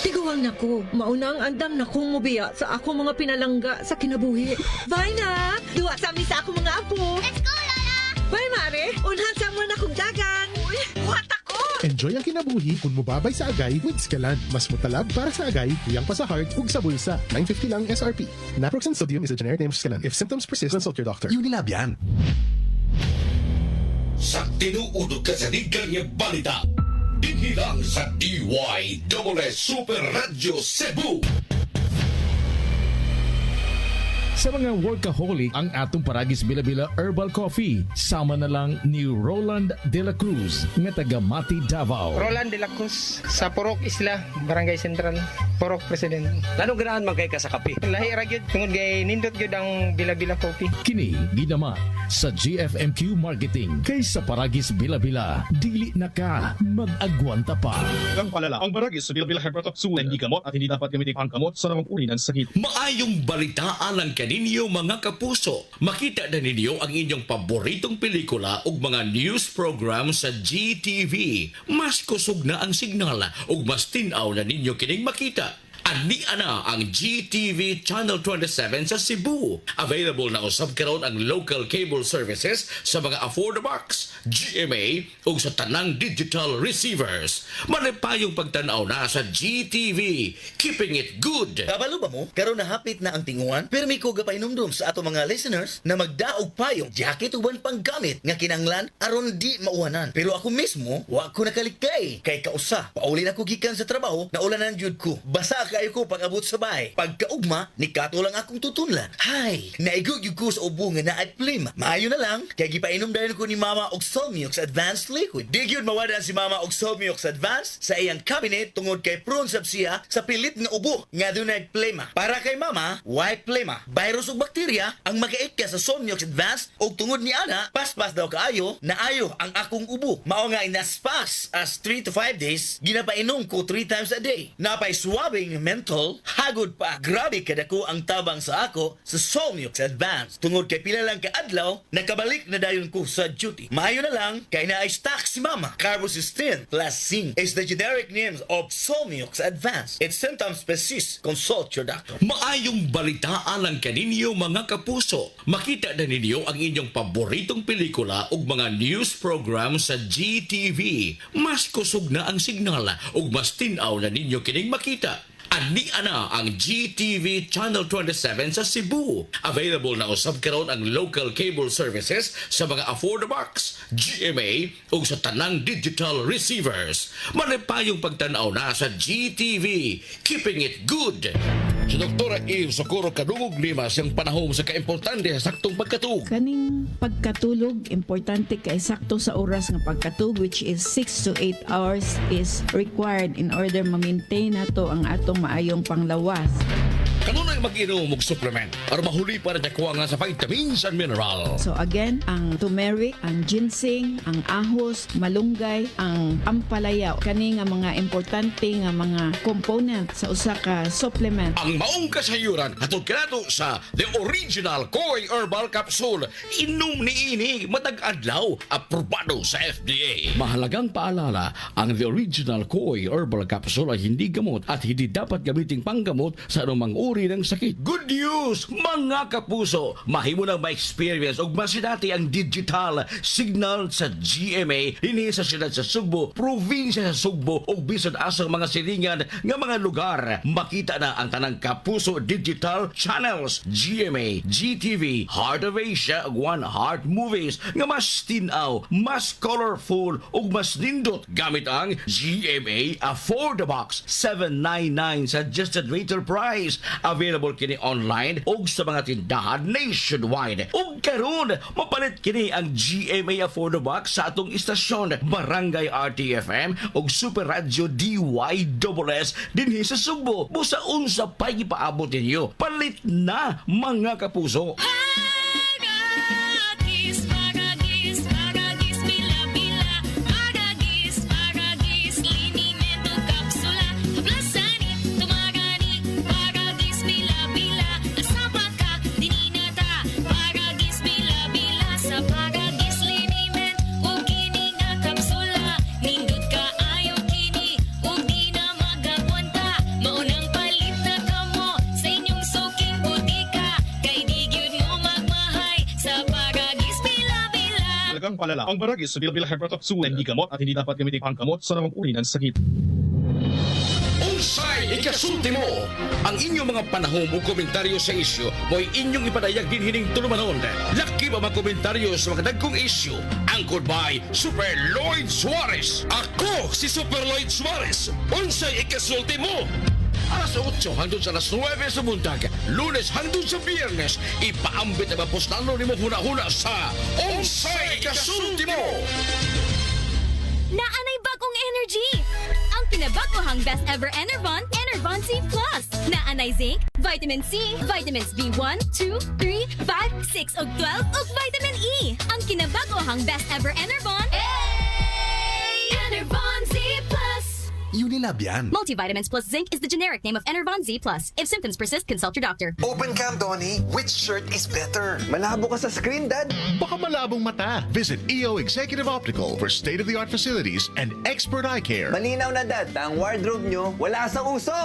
Tiguang nako, maunang andam na kong mubiya sa ako mga pinalangga sa kinabuhi. Bye na! Duwa sa amin sa ako mga apo. Let's go, Lola! Bye, Mare! Unhan sa mo na kong dagan. Uy, buhat ako! Enjoy ang kinabuhi kung mubabay sa agay with Scalan. Mas mutalab para sa agay, kuyang pa sa heart, ug sa bulsa. $9.50 lang SRP. Naproxen sodium is a generic name of Scalan. If symptoms persist, consult your doctor. Unilab yan. Sa tinuod ka sa linggan niya balita. Dinhilang sa DYWS Super Radio Cebu. Sa mga workaholic ang atong Paragis Bila-Bila Herbal Coffee. Sama na lang ni Roland De La Cruz nga taga Mati, Davao. Roland De La Cruz sa Purok Isla, Barangay Central, Purok President. Anong ganahan man kay ka sa kape? Lahi ra gyud tungod kay nindot gyud ang Bila-Bila Coffee. Kini ginama sa GFMQ Marketing kay sa Paragis Bila-Bila. Dili na ka mag-agwanta pa. Ang palala, ang Paragis Bila-Bila Herbal Capsule hindi gamot at hindi dapat gamitin pangkamot sa namang uri ng sakit. Maayong balitaan lang kaninyo mga kapuso. Makita na ninyo ang inyong paboritong pelikula ug mga news program sa GTV. Mas kusog na ang signal ug mas tinaw na ninyo kining makita. Ani ana ang GTV Channel 27 sa Cebu. Available na usab karon ang local cable services sa mga AffordaBox, GMA ug sa tanang digital receivers. Manipayong pagtanaw na sa GTV. Keeping it good. Kabalo ba mo? Karon na hapit na ang tinguan. Pero may kuga pa inumdum sa ato mga listeners na magdaog payong jacket uban panggamit nga kinanglan aron di mauwanan. Pero ako mismo, wa ko nakalikay. Kay kausa, pauli na ko gikan sa trabaho na ulanan jud ko. Basa kayo ko pag-abot sa bahay. Pagkaugma, ni kato lang akong tutunlan. Hay, naigugyug ko sa ubo nga na at plima. Maayo na lang, kaya gipainom dahil ko ni Mama og Solmiox Advanced Liquid. Di gyud mawadan si Mama og Solmiox Advanced sa iyang cabinet tungod kay prone sab siya sa pilit nga ubo nga dunay plema. Para kay Mama, why plema? Virus ug bakterya ang magait ka sa Solmiox Advanced ug tungod ni ana, paspas daw kaayo, naayo ang akong ubo. Mao nga inaspas as 3 to 5 days, ginapainom ko 3 times a day. Napay swabbing mental, hagod pa. Grabe kadako ang tabang sa ako sa Solmiox Advanced. Tungod kay pila lang kaadlaw, nakabalik na dayon ko sa duty. Maayo na lang, kay na stock si Mama. Carbocysteine plus zinc is the generic names of Solmiox Advanced. If symptoms persist, consult your doctor. Maayong balitaan lang kaninyo mga kapuso. Makita na ninyo ang inyong paboritong pelikula ug mga news program sa GTV. Mas kusog na ang signal ug mas tinaw na ninyo kining makita. Ani ana ang GTV Channel 27 sa Cebu. Available na usab karon ang local cable services sa mga AffordaBox, GMA ug sa tanang digital receivers. Manipayong pagtanaw na sa GTV. Keeping it good. Si Dr. Eve Socorro kadungog lima siyang panahon sa kaimportante sa saktong pagkatug. Kaning pagkatulog, importante kay sakto sa oras nga pagkatug, which is 6 to 8 hours is required in order ma-maintain nato ang atong maayong panglawas. Kanunay mag-inom og supplement para mahuli para nakuha nga sa vitamins and mineral. So again, ang turmeric, ang ginseng, ang ahos, malunggay, ang ampalaya, kani nga mga importante nga mga component sa usa ka supplement. Ang maong kasayuran atong kinato sa The Original Koi Herbal Capsule. Inom ni ini matag adlaw, aprobado sa FDA. Mahalagang paalala, ang The Original Koi Herbal Capsule ay hindi gamot at hindi dapat gamiting panggamot sa anumang uri ng sakit. Good news, mga kapuso! Mahimo na ma-experience o masinati ang digital signal sa GMA dinhi sa siyudad sa Sugbo, probinsya sa Sugbo o bisan asang mga silingan nga mga lugar. Makita na ang tanang kapuso digital channels GMA, GTV, Heart of Asia ug One Heart Movies nga mas tinaw, mas colorful ug mas nindot gamit ang GMA AffordaBox 799 suggested retail price. Available kini online ug sa mga tindahan nationwide. Ug karon mapalit kini ang GMA AffordaBox sa atong istasyon Barangay RTFM ug Super Radio DYSS dinhi sa Sugbo. Busa unsa pay ipaabot ninyo. Palit na mga kapuso. Ang palala, ang Paragis Bila-Bila Herbal Capsule hindi gamot at hindi dapat gamitin pangkamot sa namang uri ng sakit. Unsay ikasulti mo? Ang inyong mga panahon o komentaryo sa isyu mo'y inyong ipadayag din hining tulumanon. Laki ba mga komentaryo sa mga dagkong isyu? Anchored by Super Lloyd Suarez. Ako si Super Lloyd Suarez. Unsay ikasulti mo? Alas 8 hangtod sa alas 9 sa buntag, Lunes hangtod sa Biyernes, ipaambit ang apostalo ni mo huna-huna sa Onsay Kasultimo! Naanay bagong energy! Ang pinabagohang best ever Enervon, Enervon C+. Naanay zinc, vitamin C, vitamins B1, 2, 3, 5, 6 ug 12 ug vitamin E. Ang kinabagohang best ever Enervon, Enervon C+. Unilab yan. Multivitamins plus zinc is the generic name of Enervon Z+. If symptoms persist, consult your doctor. Open cam, Donnie. Which shirt is better? Malabo ka sa screen, Dad. Baka malabong mata. Visit EO Executive Optical for state-of-the-art facilities and expert eye care. Malinaw na, Dad. Ang wardrobe nyo, wala sa uso.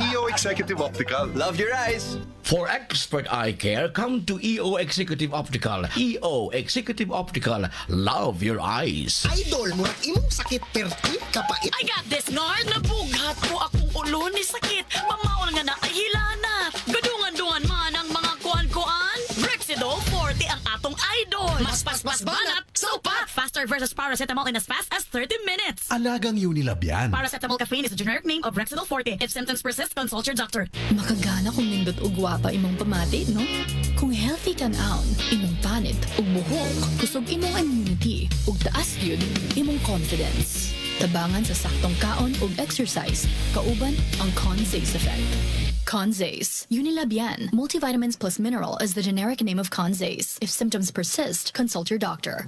EO Executive Optical. Love your eyes. For expert eye care, come to EO Executive Optical. EO Executive Optical. Love your eyes. Idol, murag imong sakit perti kapait. I got this, Nard. Nabugat ko akong ulo ni sakit. Mamaol nga na, ay hilana. Gadungan-dungan man ang mga kuan-kuan. Brexidol 40 ang atong idol. Mas banat, sopa. Faster versus paracetamol in as fast as 30 minutes. Alagang Unilab yan. Paracetamol caffeine is the generic name of Brexidol 40. If symptoms persist, consult your doctor. Makagana kung nindot og gwapa imong pamati, no? Kung healthy kan aon, imong panit ug buhok, kusog imong immunity ug taas gyud imong confidence. Tabangan sa saktong kaon ug exercise, kauban ang Conzace effect. Conzace, Unilab yan. Multivitamins plus mineral is the generic name of Conzace. If symptoms persist, consult your doctor.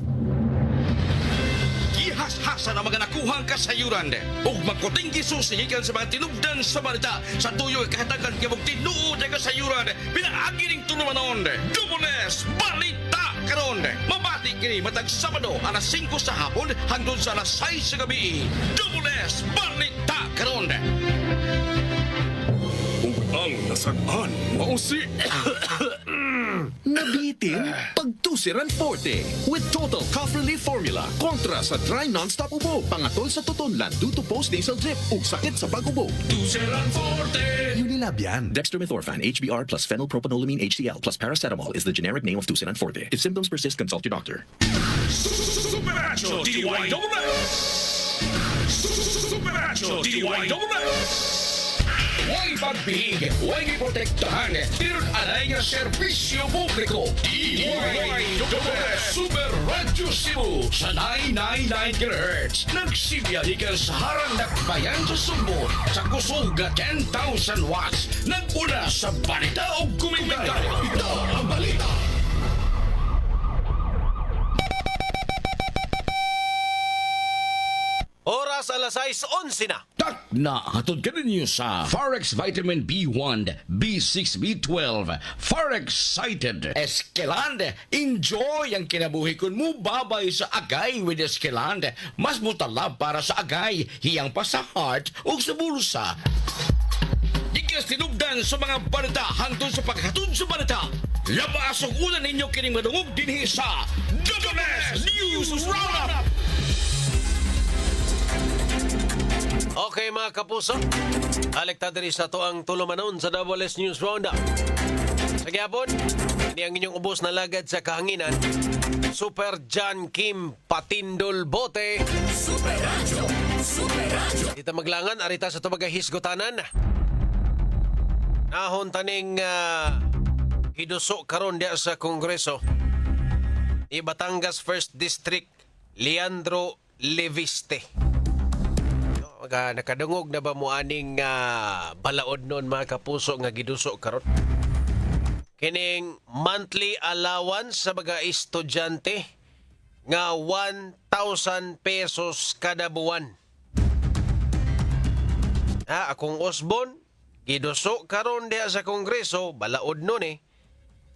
Ihas-hasa na mga nakuhang kasayuran ug magkutinggi susigikan sa mga tinubdan sa balita sa tuyo kahatagan kibog tinuod na kasayuran pinaagi ning tulumanon Double S Balita karon mabati kini matag Sabado alas 5 sa hapon hangtod sa alas 6 sa gabi. Double S Balita karon. Ang nasagaan, mausi. Nabitin, pagtusiran forte with Total Cough Relief Formula kontra sa dry non-stop ubo, pangatol sa tutonlan due to post-nasal drip ug sakit sa pag-ubo. Tusiran forte! Unilab yan. Dextromethorphan, HBr plus phenylpropanolamine HCl plus paracetamol is the generic name of Tusiran Forte. If symptoms persist, consult your doctor. Superacho DYSS! Superacho DYSS! Huwag pagbihig, huwag iprotektahan, tirun alay nga serbisyo publiko. DYSS Super Radio Cebu sa 999 kHz. Nagsibiyahikan sa harang dakbayan sa Sugbo sa kusog 10,000 watts. Naguna sa balita o komentaryo. Ito ang balita. Oras alas 6:11 na. Tak na hatod ka ninyo sa Forex Vitamin B1, B6, B12, Forex Excited, Eskeland. Enjoy ang kinabuhi kun mo babay sa agay with Eskeland. Mas mutalab para sa agay, hiyang pa sa heart o sa bulsa. Ikas tinubdan sa mga balita hangtod sa paghatod sa balita. Labas ang ulan ninyo kining madungog dinhi sa Double S News Roundup. Okay mga kapuso, alektado rin sa to ang tulumanon sa Double S News Roundup. Sa gyapon, hindi ang inyong ubos na lagad sa kahanginan. Super John Kim Patindol Bote. Super Radio! Super Radio! Dito maglangan, arita sa tumagay hisgotanan. Nahon taning hiduso karon dia sa Kongreso. Ni Batangas 1st District, Leandro Leviste. Nakadungog na ba mo aning balaod noon mga kapuso nga giduso karon? Kining monthly allowance sa mga estudyante nga 1,000 pesos kada buwan. Akong Osbon, giduso karon diha sa Kongreso, balaod noon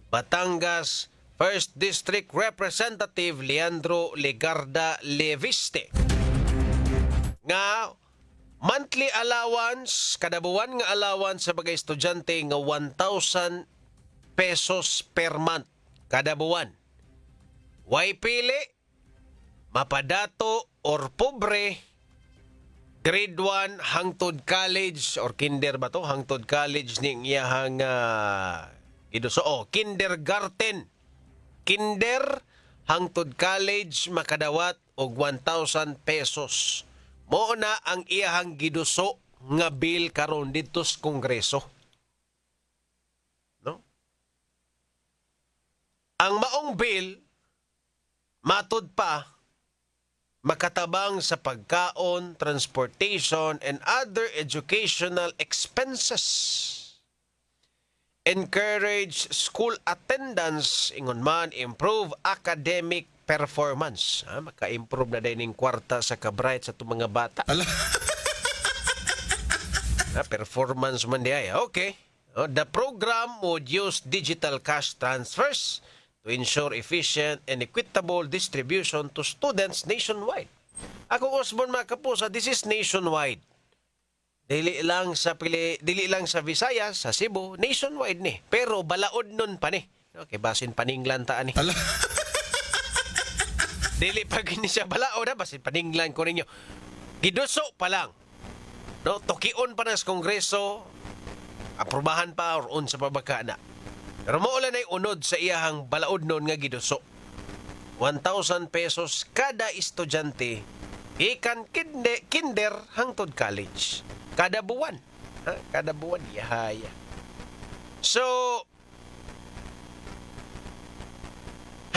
Batangas 1st District Representative Leandro Legarda Leviste. Nga monthly allowance, kada buwan nga allowance sa mga estudyante nga 1,000 pesos per month kada buwan. Way pili, mapadato or pobre, grade 1 hangtod college or kinder ba to? Hangtod college ning iyahang iduso. Kindergarten. Kinder hangtod college makadawat og 1,000 pesos. Mo na ang iyahang giduso nga bill karon dito sa Kongreso. No? Ang maong bill matud pa makatabang sa pagkaon, transportation, and other educational expenses. Encourage school attendance, ingon man, improve academic performance. Maka-improve na din yung kwarta sa kabright sa itong mga bata. Performance man diay. Okay. The program would use digital cash transfers to ensure efficient and equitable distribution to students nationwide. Ako, Osborne, mga kapuso, this is nationwide. Dili lang sa Visayas, sa Cebu, nationwide ni. Pero balaod nun pa ni. Okay, basin paninglan taan ni. Dili pa gini siya balaod, basin paninglan ko ninyo. Giduso pa lang. No, tukion pa na sa Kongreso, aprobahan pa or unsa pa baka na. Pero maulan ay unod sa iyahang balaod nun nga giduso. 1,000 pesos kada estudyante ikan kinder hangtod college. Kada buwan. Kada buwan. Yahaya. So,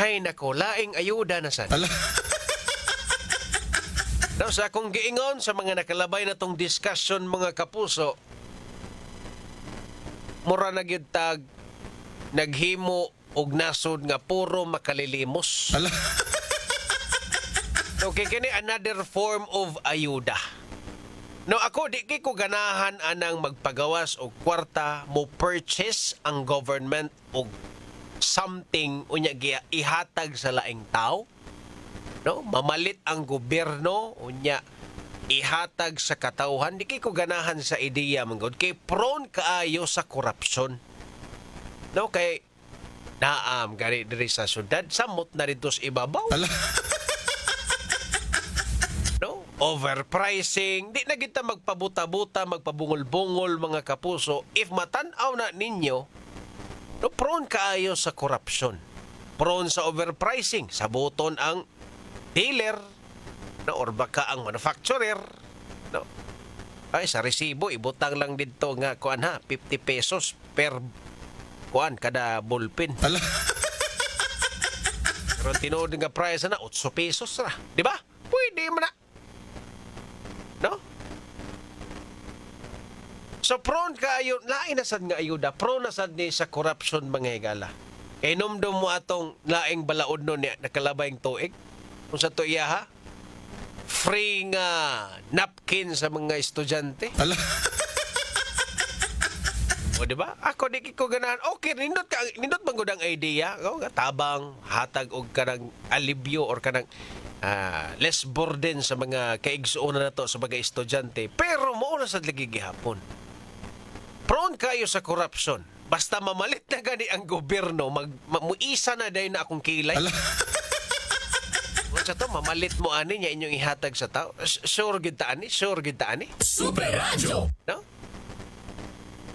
hay nako, laing ayuda na sad. Now, sa akong giingon sa mga nakalabay na tong discussion, mga kapuso, mura na gyud tag naghimo og nasod nga puro makalilimos. Okay, kini another form of ayuda. No, ako di ko ganahan anang magpagawas og kwarta mo purchase ang government og something unya ihatag sa laing tao. No, mamalit ang gobyerno unya ihatag sa katawhan. Di ko ganahan sa ideya manggod kay prone kaayo sa korupsyon. No, kay naam gani diri sa syudad, samot na dito sa ibabaw. No, overpricing, di na kita magpabuta-buta, magpabungol-bungol, mga kapuso. If matan-aw na ninyo, no, prone kaayo sa korupsyon. Prone sa overpricing, sabuton ang dealer, no, or baka ang manufacturer, no. Ay, sa resibo ibutang lang dito nga kuan 50 pesos per kuan kada ballpen. Pero tinuod nga price na 8 pesos ra, di ba? Pwede man na. No? So prone kaayo, lain na sad nga ayuda, prone na sad ni sa corruption, mga higala. Kay numdum mo atong laing balaod nun niya nakalabayng tuig. Kung sa to iya free nga napkin sa mga estudyante. O di ba? Ako di ko ganahan. Okay, nindot man gud ang idea, tabang hatag og kanang alibyo or kanang less burden sa mga kaigsuonan nato sa mga estudyante. Pero mao na sad lagi gihapon. Prone kayo sa corruption. Basta mamalit na gani ang gobyerno, muisa na dayon na akong kilay. Sa to, mamalit mo ani niya inyong ihatag sa tao. Sure gid ta ani, sure gid ta ani. Super Radio. No?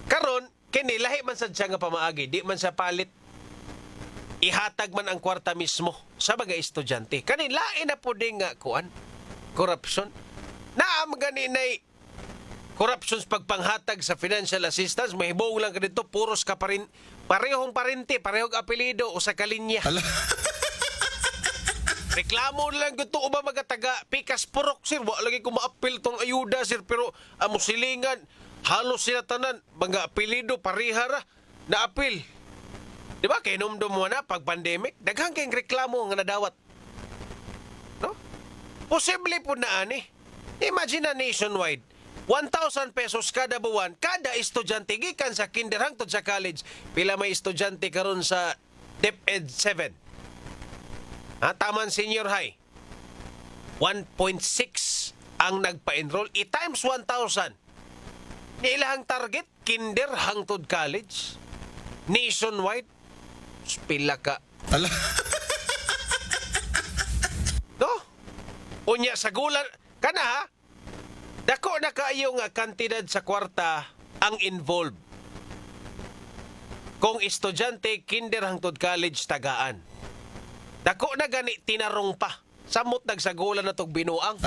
Karon, kini lahi man sad siya nga pamaagi, di man sa palit. Ihatag man ang kwarta mismo sa mga estudyante. Kani lain na po din nga kuan, corruption. Naam gani nay corruption sa pagpanghatag sa financial assistance, mahibong lang ka dito, puros ka pa rin, parehong parente, parehong apelido o sa kalinya. Reklamo lang gusto ba mga taga Pikas Purok, sir. Wa lagi ko ma-appeal tong ayuda, sir. Pero amo silingan, halos sila tanan, mga apelido, parihara, na-appeal. Di ba? Kaya numdum mo na, pag pandemic, daghang kayong reklamo nga nadawat. No? Posible po na ani. Imagine na nationwide. 1,000 pesos kada buwan, kada estudyante, gikan sa kinder hangtod sa college. Pila may estudyante karon sa DepEd 7. Taman Senior High. 1.6 ang nagpa-enroll. I-times 1,000. Niilahang target, kinder hangtod college. Nationwide. Pila ka. No? Unya sa gulan. Kana ha? Dako na kaayo nga kantidad sa kwarta ang involved. Kung estudyante, kinder hangtod college tagaan. Dako na gani tinarong pa. Samot nagsagulan na tong binuang.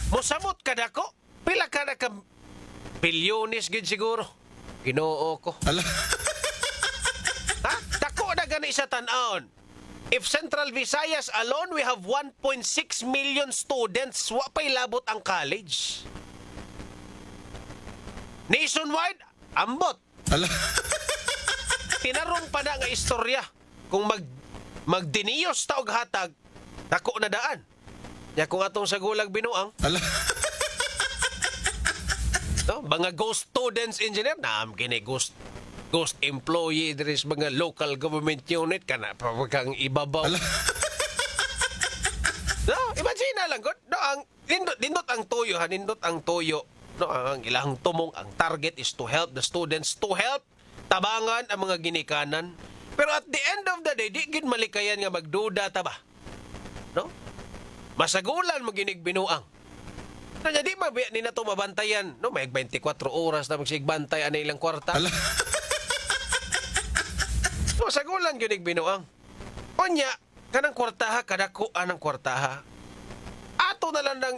Mosamot ka dako. Pila ka na ka bilyones gid siguro. Ginoo ko. Ha? Dako na gani sa tan-aon. If Central Visayas alone, we have 1.6 million students. Wa pa'y labot ang college. Nationwide, ambot. Tinarong pa na nga istorya. Kung magdiniyos ta og hatag, dako na daan. Ya kung atong sa gulag binuang. No, mga ghost students engineer, naam kini ghost employee there is mga local government unit kana pa kang ibabaw. No, imagine na lang gud. No, ang nindot ang toyo, nindot ang toyo. No, ang ilang tumong ang target is to help the students, to help tabangan ang mga ginikanan. Pero at the end of the day, di gid malikayan nga magduda ta ba? No? Masagulan mo ginig binuang. Kanya di mabiya ni na ito mabantayan. No, may 24 oras na magsigbantay ana ilang kwarta. No, sagulan ginig binuang. Onya, kanang kwartaha, kadako anang kwartaha. Ato na lang ng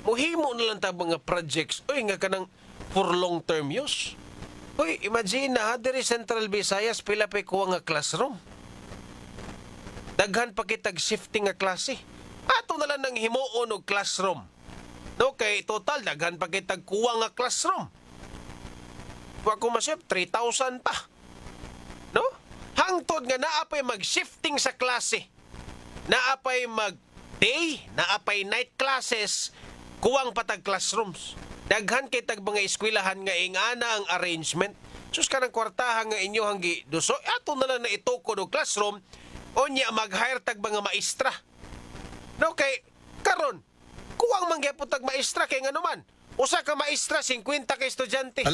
muhimo na lang ta mga projects. Uy, nga kanang for long term use. Uy, imagine na, diri Central Visayas, pila pa kuha nga classroom. Daghan pa kitag shifting nga klase. Ato na lang ng himuon og classroom. No, kay total, daghan pa kitag kuha nga classroom. Wa ko masip, 3,000 pa. No? Hangtod nga naapay mag-shifting sa klase. Naapay mag-day, naapay night classes, kuwang patag classrooms. Daghan kay tag mga eskwelahan nga ingana ang arrangement. Sus ka ng kwartahan nga inyo hanggi duso. Ato na lang na itukod og classroom. Onya mag-hire tag mga maestra. No, kay karon kuwang mangyapon tag maestra kay ngano man. Usa ka maestra 50 ka estudyante.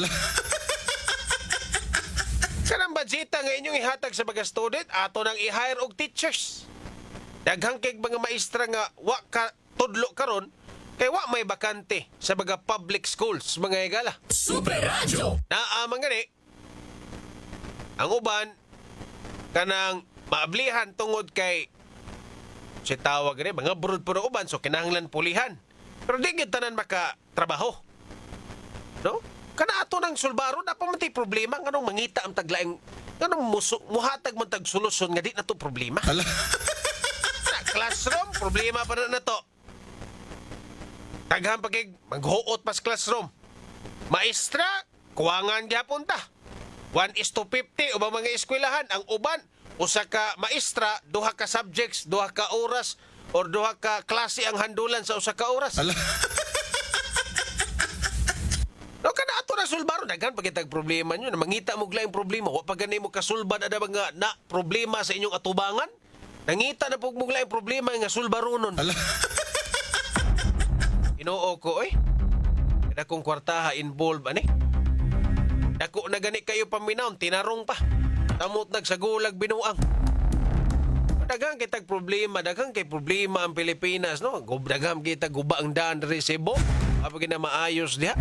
Kanang budgeta nga inyong ihatag sa mga student, ato nang i-hire og teachers. Daghang kay mga maestra nga wa ka tudlo karon. Kay wa may bakante sa mga public schools, mga higala. Super Radio! Naamang gani, ang uban, kanang maablihan tungod kay si tawag gani, mga burod puro uban, so kinahanglan pulihan. Pero di gyud tanan makatrabaho. No? Kana ato ng sulbaro, na pa man tay problema, nganong mangita ang taglaing, nganong muhatag man tag solusyon nga di na to problema. Classroom, problema pa na to. Daghan pagig maghuot pas classroom. Maestra, kuwangan gyapon ta. 1:50 ubang mga eskwelahan. Ang uban, usa ka maestra, duha ka subjects, duha ka oras, or duha ka klase ang handulan sa usa ka oras. No, kana ato na sulbaro, daghan pagitag problema nyo. Na mangita mo glaing problema. Wa pa ganay mo kasulbad ada mga na problema sa inyong atubangan. Nangita na pug mo glaing problema nga sulbaronon. Inoo ko, Dakong kwartaha involved, ani? Dako na gani kayo paminaw, tinarong pa. Tamot nagsagulag binuang. Daghang kitag problema, daghang kay problema ang Pilipinas, no? Daghang kita guba ang daan resibo. Apag na maayos diha.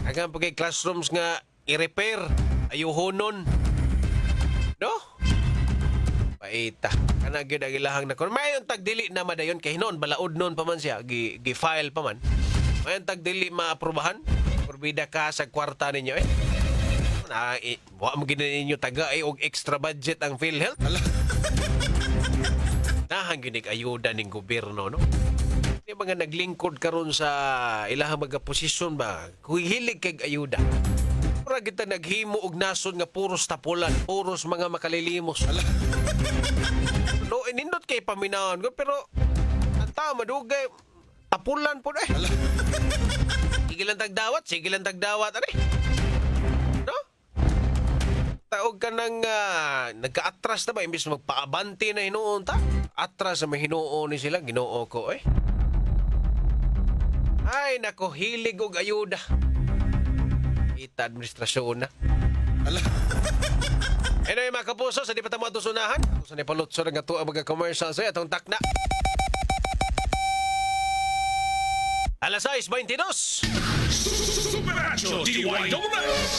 Daghang pagay classrooms nga i-repair, ayuhonon. No? Paita. Kana gyud ang ilahang nakon. Mayon tagdili na madayon kay hinon balaod non pa man siya, gi-file pa man. Mayon tagdili maaprubahan. Porbida ka sa kwarta ninyo na wa mo gid ninyo taga og extra budget ang PhilHealth. Nahang ginig ayuda ning gobyerno, no? Di mga naglingkod karon sa ilahang mga posisyon ba, hilig kay ayuda. Para kita naghimo og nason nga puros tapulan, puros mga makalilimos. No, inindot kay paminawan ko, pero ang tao madugay, tapulan po na Sige lang tagdawat, ano no? Taog ka ng nagka-atras na ba, imbis magpaabanti na hinuon ta? Atras na may hinuon ni sila, ginoo ko, Ay, nako, hilig og ayuda. Kita administrasyon na. Anyway, mga kapuso, sa di pa tamo atusunahan. Sa ni palutso nga to ang mga commercial sa atong takna. Alas 6:22. Supernatural DYWS.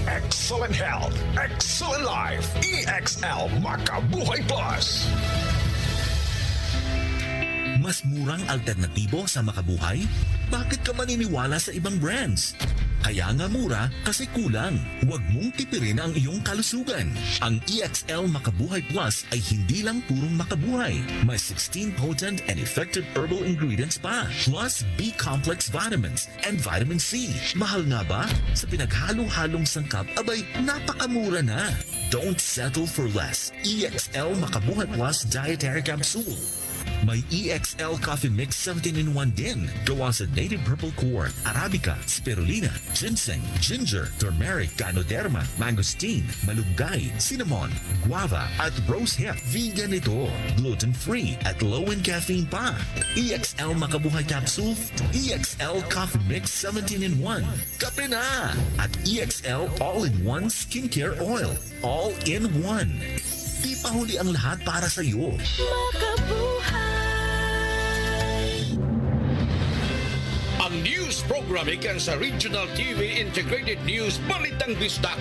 Excellent health, excellent life. EXL Makabuhay Plus. Mas murang alternatibo sa makabuhay? Bakit ka maniniwala sa ibang brands? Kaya nga mura kasi kulang. Huwag mong tipirin ang iyong kalusugan. Ang EXL Makabuhay Plus ay hindi lang purong makabuhay. May 16 potent and effective herbal ingredients pa. Plus B-complex vitamins and vitamin C. Mahal nga ba? Sa pinaghalo-halong sangkap, abay, napakamura na. Don't settle for less. EXL Makabuhay Plus Dietary Capsule. May EXL Coffee Mix 17-in-1 din. Gawa sa native purple corn, arabica, spirulina, ginseng, ginger, turmeric, ganoderma, mangosteen, malunggay, cinnamon, guava, at rose hip. Vegan ito, gluten-free, at low in caffeine pa. EXL Makabuhay Capsule, EXL Coffee Mix 17-in-1. Kape na! At EXL All-in-One Skincare Oil. All-in-One. Di pa huli ang lahat para sa iyo. Ang news program ikan sa Regional TV Integrated News Balitang Bisdak.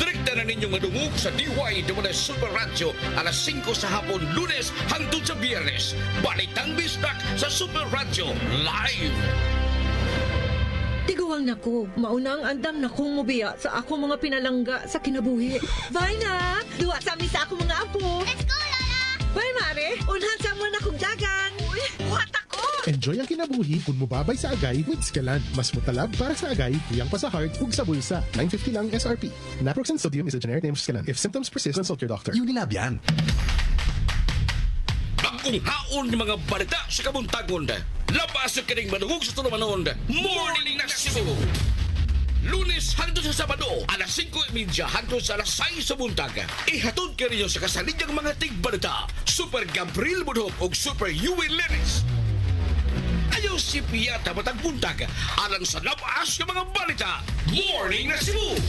Direkta na ninyong madungog sa DY Super Radio alas 5 sa hapon Lunes hangtod sa Biyernes. Balitang Bisdak sa Super Radio Live. Tiguang nako, mauna ang andam na kong mubiya sa ako mga pinalangga sa kinabuhi. Bye na! Duwa sa amin sa ako mga apo. Let's go, Lola! Bye, Mare! Unhan sa mo na kong dagan. Uy, buhat ako! Enjoy ang kinabuhi kung mubabay sa agay with Scalan. Mas mutalab para sa agay, kuyang pa sa heart, ug sa bulsa. 950 lang SRP. Naproxen sodium is a generic name of Scalan. If symptoms persist, consult your doctor. Unilab yan. Bagong haon ng mga balita sa kabuntagon. Labas ang kining madungog sa tulumanon. Morning na Cebu. Lunes hangtod sa Sabado, alas 5:30 hangtod sa alas 6 sa buntag. Ihatod ka ninyo sa kasaligang mga tigbalita. Super Gabriel Budhop o Super Yui Lenis. Ayaw si Piyata matang buntag. Alang sa labas ng mga balita. Morning na Cebu.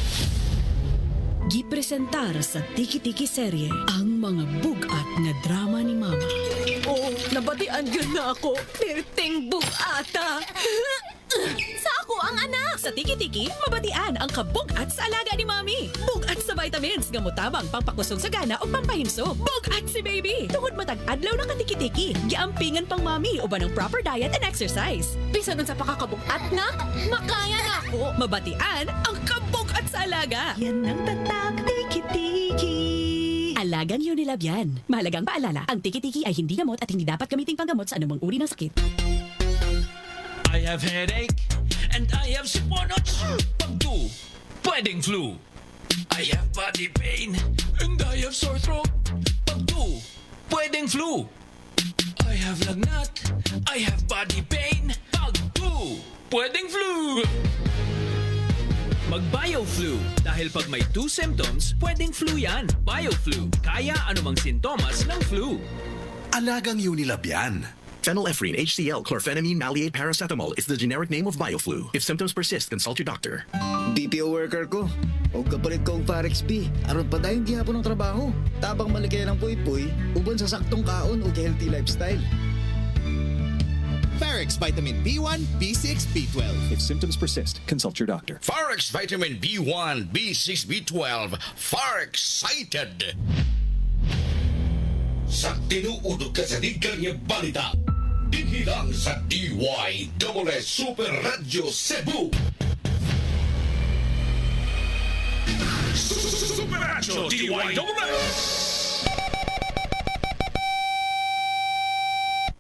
Gipresentar sa Tiki-Tiki serye ang mga bugat nga drama ni Mama. Oh, nabatian yun na ako. Perting bugata. Sa ako ang anak. Sa Tiki-Tiki, mabatian ang kabugat sa alaga ni Mami. Bugat sa vitamins, gamutabang pangpakusog sa gana o pampahinso. Bugat si baby. Tungod matag adlaw ng katiki-tiki. Giampingan pang Mami uban ng proper diet and exercise. Bisan nun sa pakakabugat na, makaya na ako. Mabatian ang kabugat sa alaga. Yan ang tatak Tiki-Tiki. Alagang Unilab yan. Mahalagang paalala, ang Tiki-Tiki ay hindi gamot at hindi dapat gamiting panggamot sa anumang uri ng sakit. I have headache and I have siponots. Pag 2, pwedeng flu. I have body pain and I have sore throat. Pag 2, pwedeng flu. I have lagnat, I have body pain. Pag 2, pwedeng flu. Mag-BioFlu dahil pag may 2 symptoms, pwedeng flu yan. BioFlu, kaya anumang sintomas ng flu. Alagang Unilab yan. Phenylephrine, HCl, chlorphenamine, maleate, paracetamol is the generic name of BioFlu. If symptoms persist, consult your doctor. BPO worker ko. O kapalit ko ang Parex B. Aron pa tayong gihapon ng trabaho. Tabang maligay ng puy-puy, uban sa saktong kaon o healthy lifestyle. Farex Vitamin B1, B6, B12. If symptoms persist, consult your doctor. Farex Vitamin B1, B6, B12. Farexcited. Sa tinuudog ka sa digang niya balita. Dinhilang sa DYSS Super Radio Cebu. Super Radio DYSS.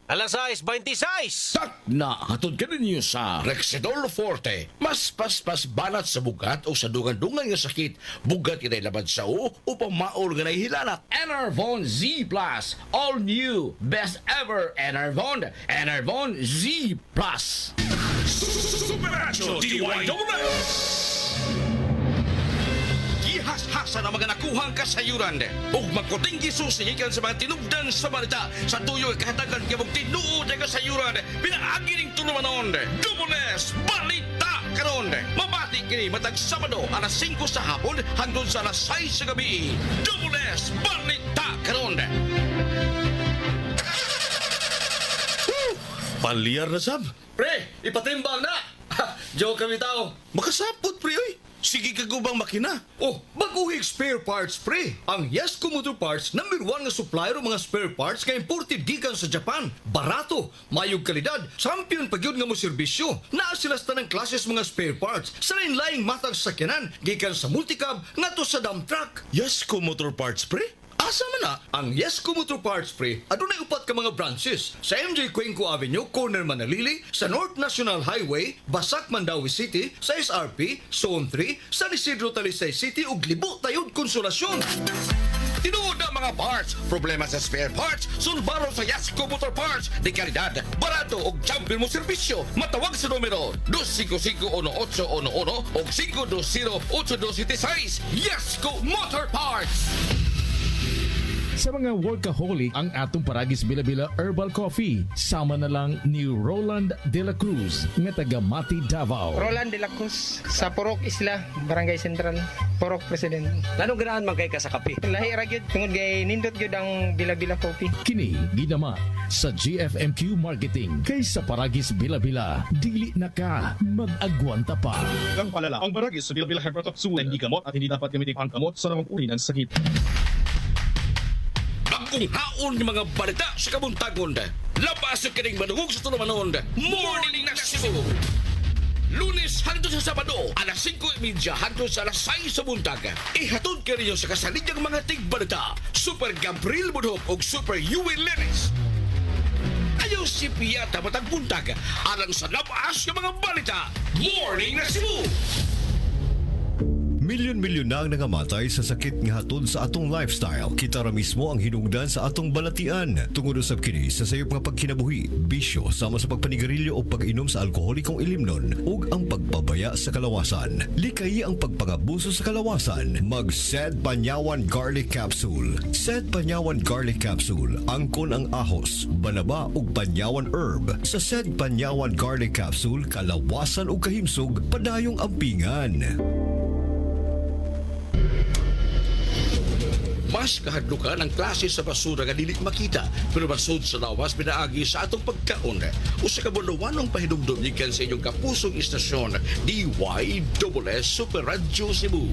Alas 6:26. Na hatod ka ninyo sa Rexidol Forte. Mas paspas banat sa bugat o sa dungan-dungan nga sakit. Bugat kinay labad sa upang maol nga hilanat. Enervon Z Plus. All new. Best ever Enervon. Enervon Z Plus. Super Radio DYSS. Hasa na mga nakuhang kasayuran ug magkuting gisusigikan sa mga tinubdan sa balita sa tuyo kahatagan kay tinuod ang kasayuran pinaagi ning tulumanon Dumoles Balita karon mabati kini matag Sabado alas 5 sa hapon hangtod sa alas 6 sa gabi Dumoles Balita karon. Palyar na sab. Pre, ipatimbang na! Joke kami tao. Makasapot, pre, oy. Sige kagubang makina. Oh, baguhig spare parts pre. Ang Yesco Motor Parts #1 nga supplier ng mga spare parts nga imported gikan sa Japan. Barato, mayog kalidad, champion pagyud nga mo serbisyo. Naa sila sa tanang klases mga spare parts sa lain-laing matag sakyanan gikan sa multicab ngadto sa dump truck. Yesco Motor Parts pre? Asa man na? Ang Yesco Motor Parts pre, adunay upat ka mga branches sa MJ Cuenco Avenue, corner Manalili, sa North National Highway, Basak, Mandawi City, sa SRP, Zone 3, San Isidro, Talisay City ug Libo, Tayod, Konsolasyon. Tinuod na mga parts, problema sa spare parts, sulbaro sa Yasco Motor Parts, de kalidad, barato ug champion mo serbisyo. Matawag sa numero 255-1811 o 520-8276. Yasco Motor Parts! Sa mga workaholic ang atong Paragis Bila-Bila Herbal Coffee. Sama na lang ni Roland De La Cruz nga taga Mati, Davao. Roland De La Cruz sa Purok Isla, Barangay Central, Purok President. Anong ganahan man kay ka sa kape? Lahi ra gyud tungod kay nindot gyud ang Bila-Bila Coffee. Kini ginama sa GFMQ Marketing kay sa Paragis Bila-Bila. Dili na ka mag-agwanta pa. Ang palala, ang Paragis sa Bila-Bila Herbal Capsule hindi gamot at hindi dapat gamitin ang gamot sa namang uri ng sakit. Bagong haon ng mga balita sa kabuntagon. Labas sa kining manungog sa tulumanon. Morning na Cebu. Lunes hangtod sa Sabado, alas 5:30 hangtod sa alas 6 sa buntag. Ihatod ka ninyo sa kasaligyang mga tigbalita. Super Gabriel Budhop o Super Yui Lenis. Ayaw si Piyata matag buntag. Alang sa labas ng mga balita. Morning na Cebu. Milyon-milyon na ang nangamatay sa sakit nga hatod sa atong lifestyle. Kita ra mismo ang hinungdan sa atong balatian. Tungod usab kini sa sayop nga pagkinabuhi, bisyo sama sa pagpanigarilyo o pag-inom sa alkoholikong ilimnon ug ang pagpabaya sa kalawasan. Likayi ang pagpangabuso sa kalawasan. Mag-Sed Panyawan Garlic Capsule. Sed Panyawan Garlic Capsule. Angkon ang ahos, banaba ug panyawan herb. Sa Sed Panyawan Garlic Capsule, kalawasan ug kahimsog padayong ampingan. Mas kahadlukan ang klase sa basura nga dili makita pero basod sa lawas pinaagi sa atong pagkaon. Usa ka bulawanong pahidumdum gikan sa inyong kapusong istasyon DYSS Super Radio Cebu.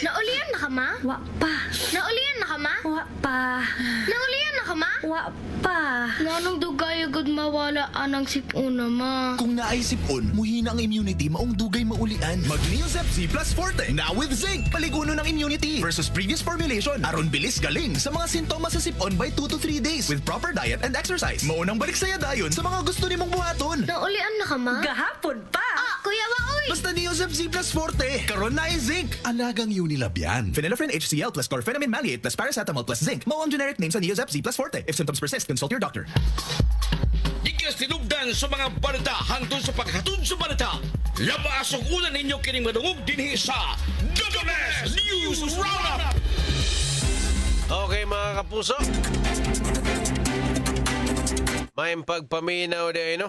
Naulian na ka, ma? Wa pa. Naulian na ka, ma? Wa pa. Naulian na ka, ma? Wa pa. Nanong dugay agad mawala anang sipuna, ma? Kung naay sipon, muhina ang immunity maong dugay maulian. Mag-Neosep Z Plus Forte na with zinc. Paliguno ng immunity versus previous formulation. Aron bilis galing sa mga sintomas sa sipon by 2 to 3 days with proper diet and exercise. Maunang balik saya dayon sa mga gusto nimong buhaton. Naulian na ka, ma? Gahapon pa! Kuya Waoy! Basta Neosep Z Plus Forte. Karon na ay zinc. Alagang Unilab yan. Phenylephrine HCl plus chlorphenamine maleate plus paracetamol plus zinc. Mao ang generic name sa Neosep Z Plus Forte. If symptoms persist, consult your doctor. Ikas tinubdan sa mga balita hangtod sa paghatod sa balita. Labas ang ulan ninyo kining madungog dinhi sa WS News Roundup. Okay mga kapuso. May pagpaminaw din, no?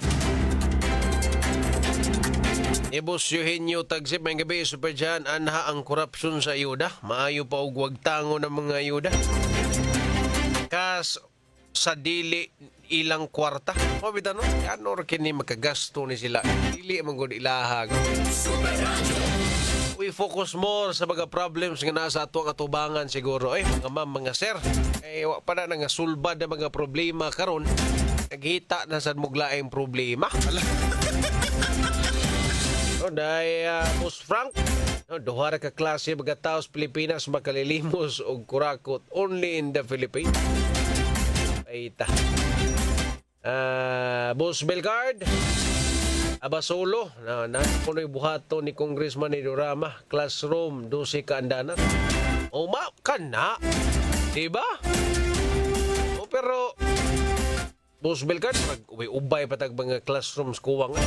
Ibusyuhin nyo tagsip may gabi super dyan anha ang korupsyon sa ayuda. Maayo pa og wagtango ng mga ayuda. Kas sa dili ilang kwarta. O bita no? Ano kini makagasto ni sila. Dili mong ilahag. We focus more sa mga problems nga nasa ato ang atubangan siguro. Mga ma'am, mga sir. Wa pa na nga sulbad na mga problema karon. Naghita na sa muglaing problema. Dahil Boss Frank, duha ka klase mga tao sa Pilipinas makalilimos o kurakot only in the Philippines. Aita. Boss Belgard, Abasolo, na kuno'y buhato ni Congressman ni Dorama, classroom, 12 ka andanat. O ma, ka na. Diba? O pero, Boss Belgard, ubay patag mga classrooms kuwang.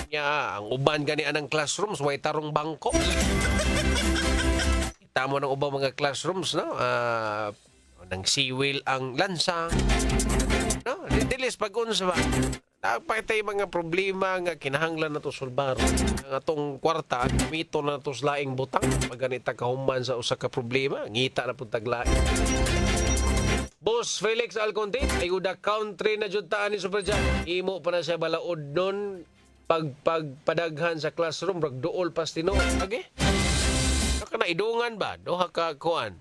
Ang uban gani anang classrooms, way tarong bangko. Kita mo ng ubang mga classrooms, no? Nang siwil ang lansang. No? Dilis pag-unsa ba? Napakita yung mga problema nga kinahanglan na to sulbaro. Ang atong kwarta, mito na to laing butang. Pag ganita kahuman sa usa ka problema, ngita na pong taglaing. Boss Felix Alconte, ayuda country na jutaan ni Super Jan. Imo pa na siya balaod nun pagpadaghan sa classroom rag duol pas tinuod agi. Kana idungan ba duha ka kuan.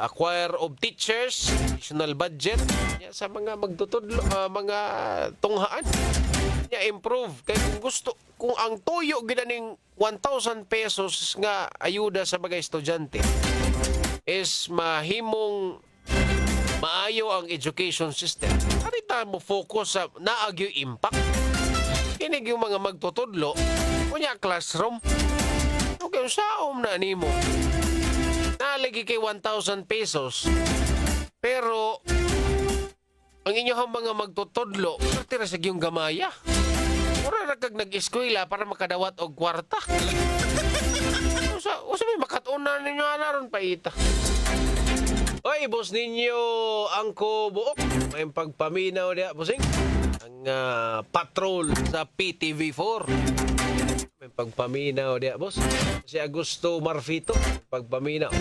Acquire of teachers, additional budget sa mga magtutudlo, mga tunghaan. Improve kay kung ang tuyo ginaning 1,000 pesos nga ayuda sa mga estudyante is mahimong maayo ang education system. Harita mo focus sa naagyo impact. Kinig yung mga magtutudlo, kunya classroom. Okay, saom na nimo. Nalagi kay 1,000 pesos. Pero ang inyong mga magtutudlo, tira sa yung gamaya. Mura kag nag-eskwela para makadawat og kwarta. Usa may makatunan ninyo anaron pa ita. Oy, boss ninyo angko buok. May pagpaminaw dia, bossing. Ang patrol sa PTV4. May pagpaminaw dia, boss. Si Augusto Marfito, pagpaminaw.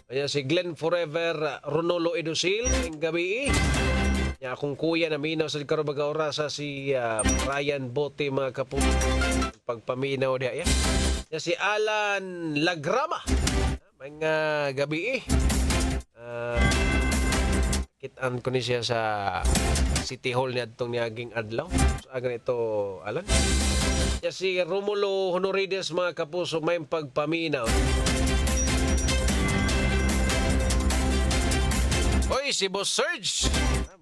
Kaya si Glenn Forever Ronolo Edusil, ang gabi. Ya akong kuya na minaw sa karubaga orasa si Ryan Bote mga kapo. Pagpaminaw dia ya. Ya si Alan Lagrama. Mga gabi. Kitaan ko ni siya sa City Hall niya itong niyaging adlaw. So, agan ito, Alan. Ya si Romulo Honorides mga kapuso may pagpaminaw. Oy, si Boss Serge.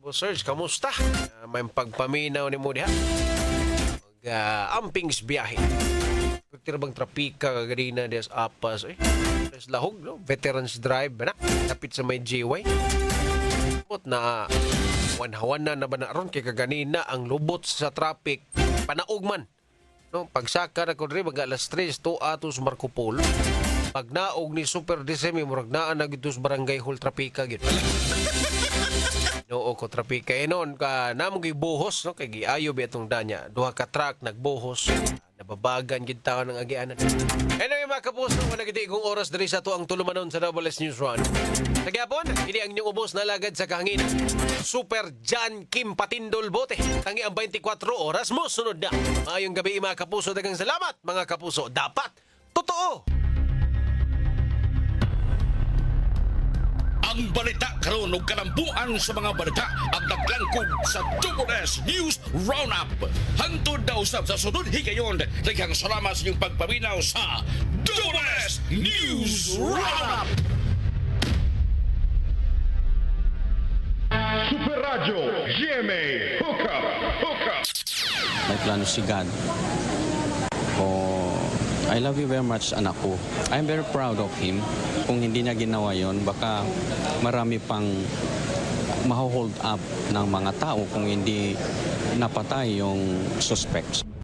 Boss Serge, kamusta? May pagpaminaw ni mo diha. Ampings biyahe. Pagtira bang trapika kaganina diya sa Apas. Des lahog, no? Veterans Drive, ba na? Kapit sa may GY. Lubot na wanhawan na ba na ron kay kaganina ang lubot sa traffic. Panaog man. No? Pagsaka na ko rin, mag alas 3, to atos Marco Polo. Pag naog ni Super Decemi, murag naan na gitus barangay hall trapika gid. Oo ko trapika noon ka namong gibuhos no kay giayo betong danya. Duha ka truck nagbuhos. Nababagan gid taon ng agianan. Anyway mga kapuso, wala gid kong oras diri sa tuang tulumanon sa Double S News Run. Sa gyapon, kini ang inyong ubos na lagad sa kahangin. Super John Kim Patindol Bote. Tangi ang 24 oras mo sunod na. Ayong gabi mga kapuso, daghang salamat mga kapuso. Dapat totoo. Ang balita karon ug kalambuan sa mga balita ang naglangkog sa Double S News Roundup. Hantod daw sa sunod higayon. Daghang salamat sa inyong pagpaminaw sa Double S News Roundup. Super Radio GMA Hook Up. May plano si God. I love you very much, anak ko. I'm very proud of him. Kung hindi niya ginawa yon, baka marami pang maho-hold up ng mga tao kung hindi napatay yung suspects.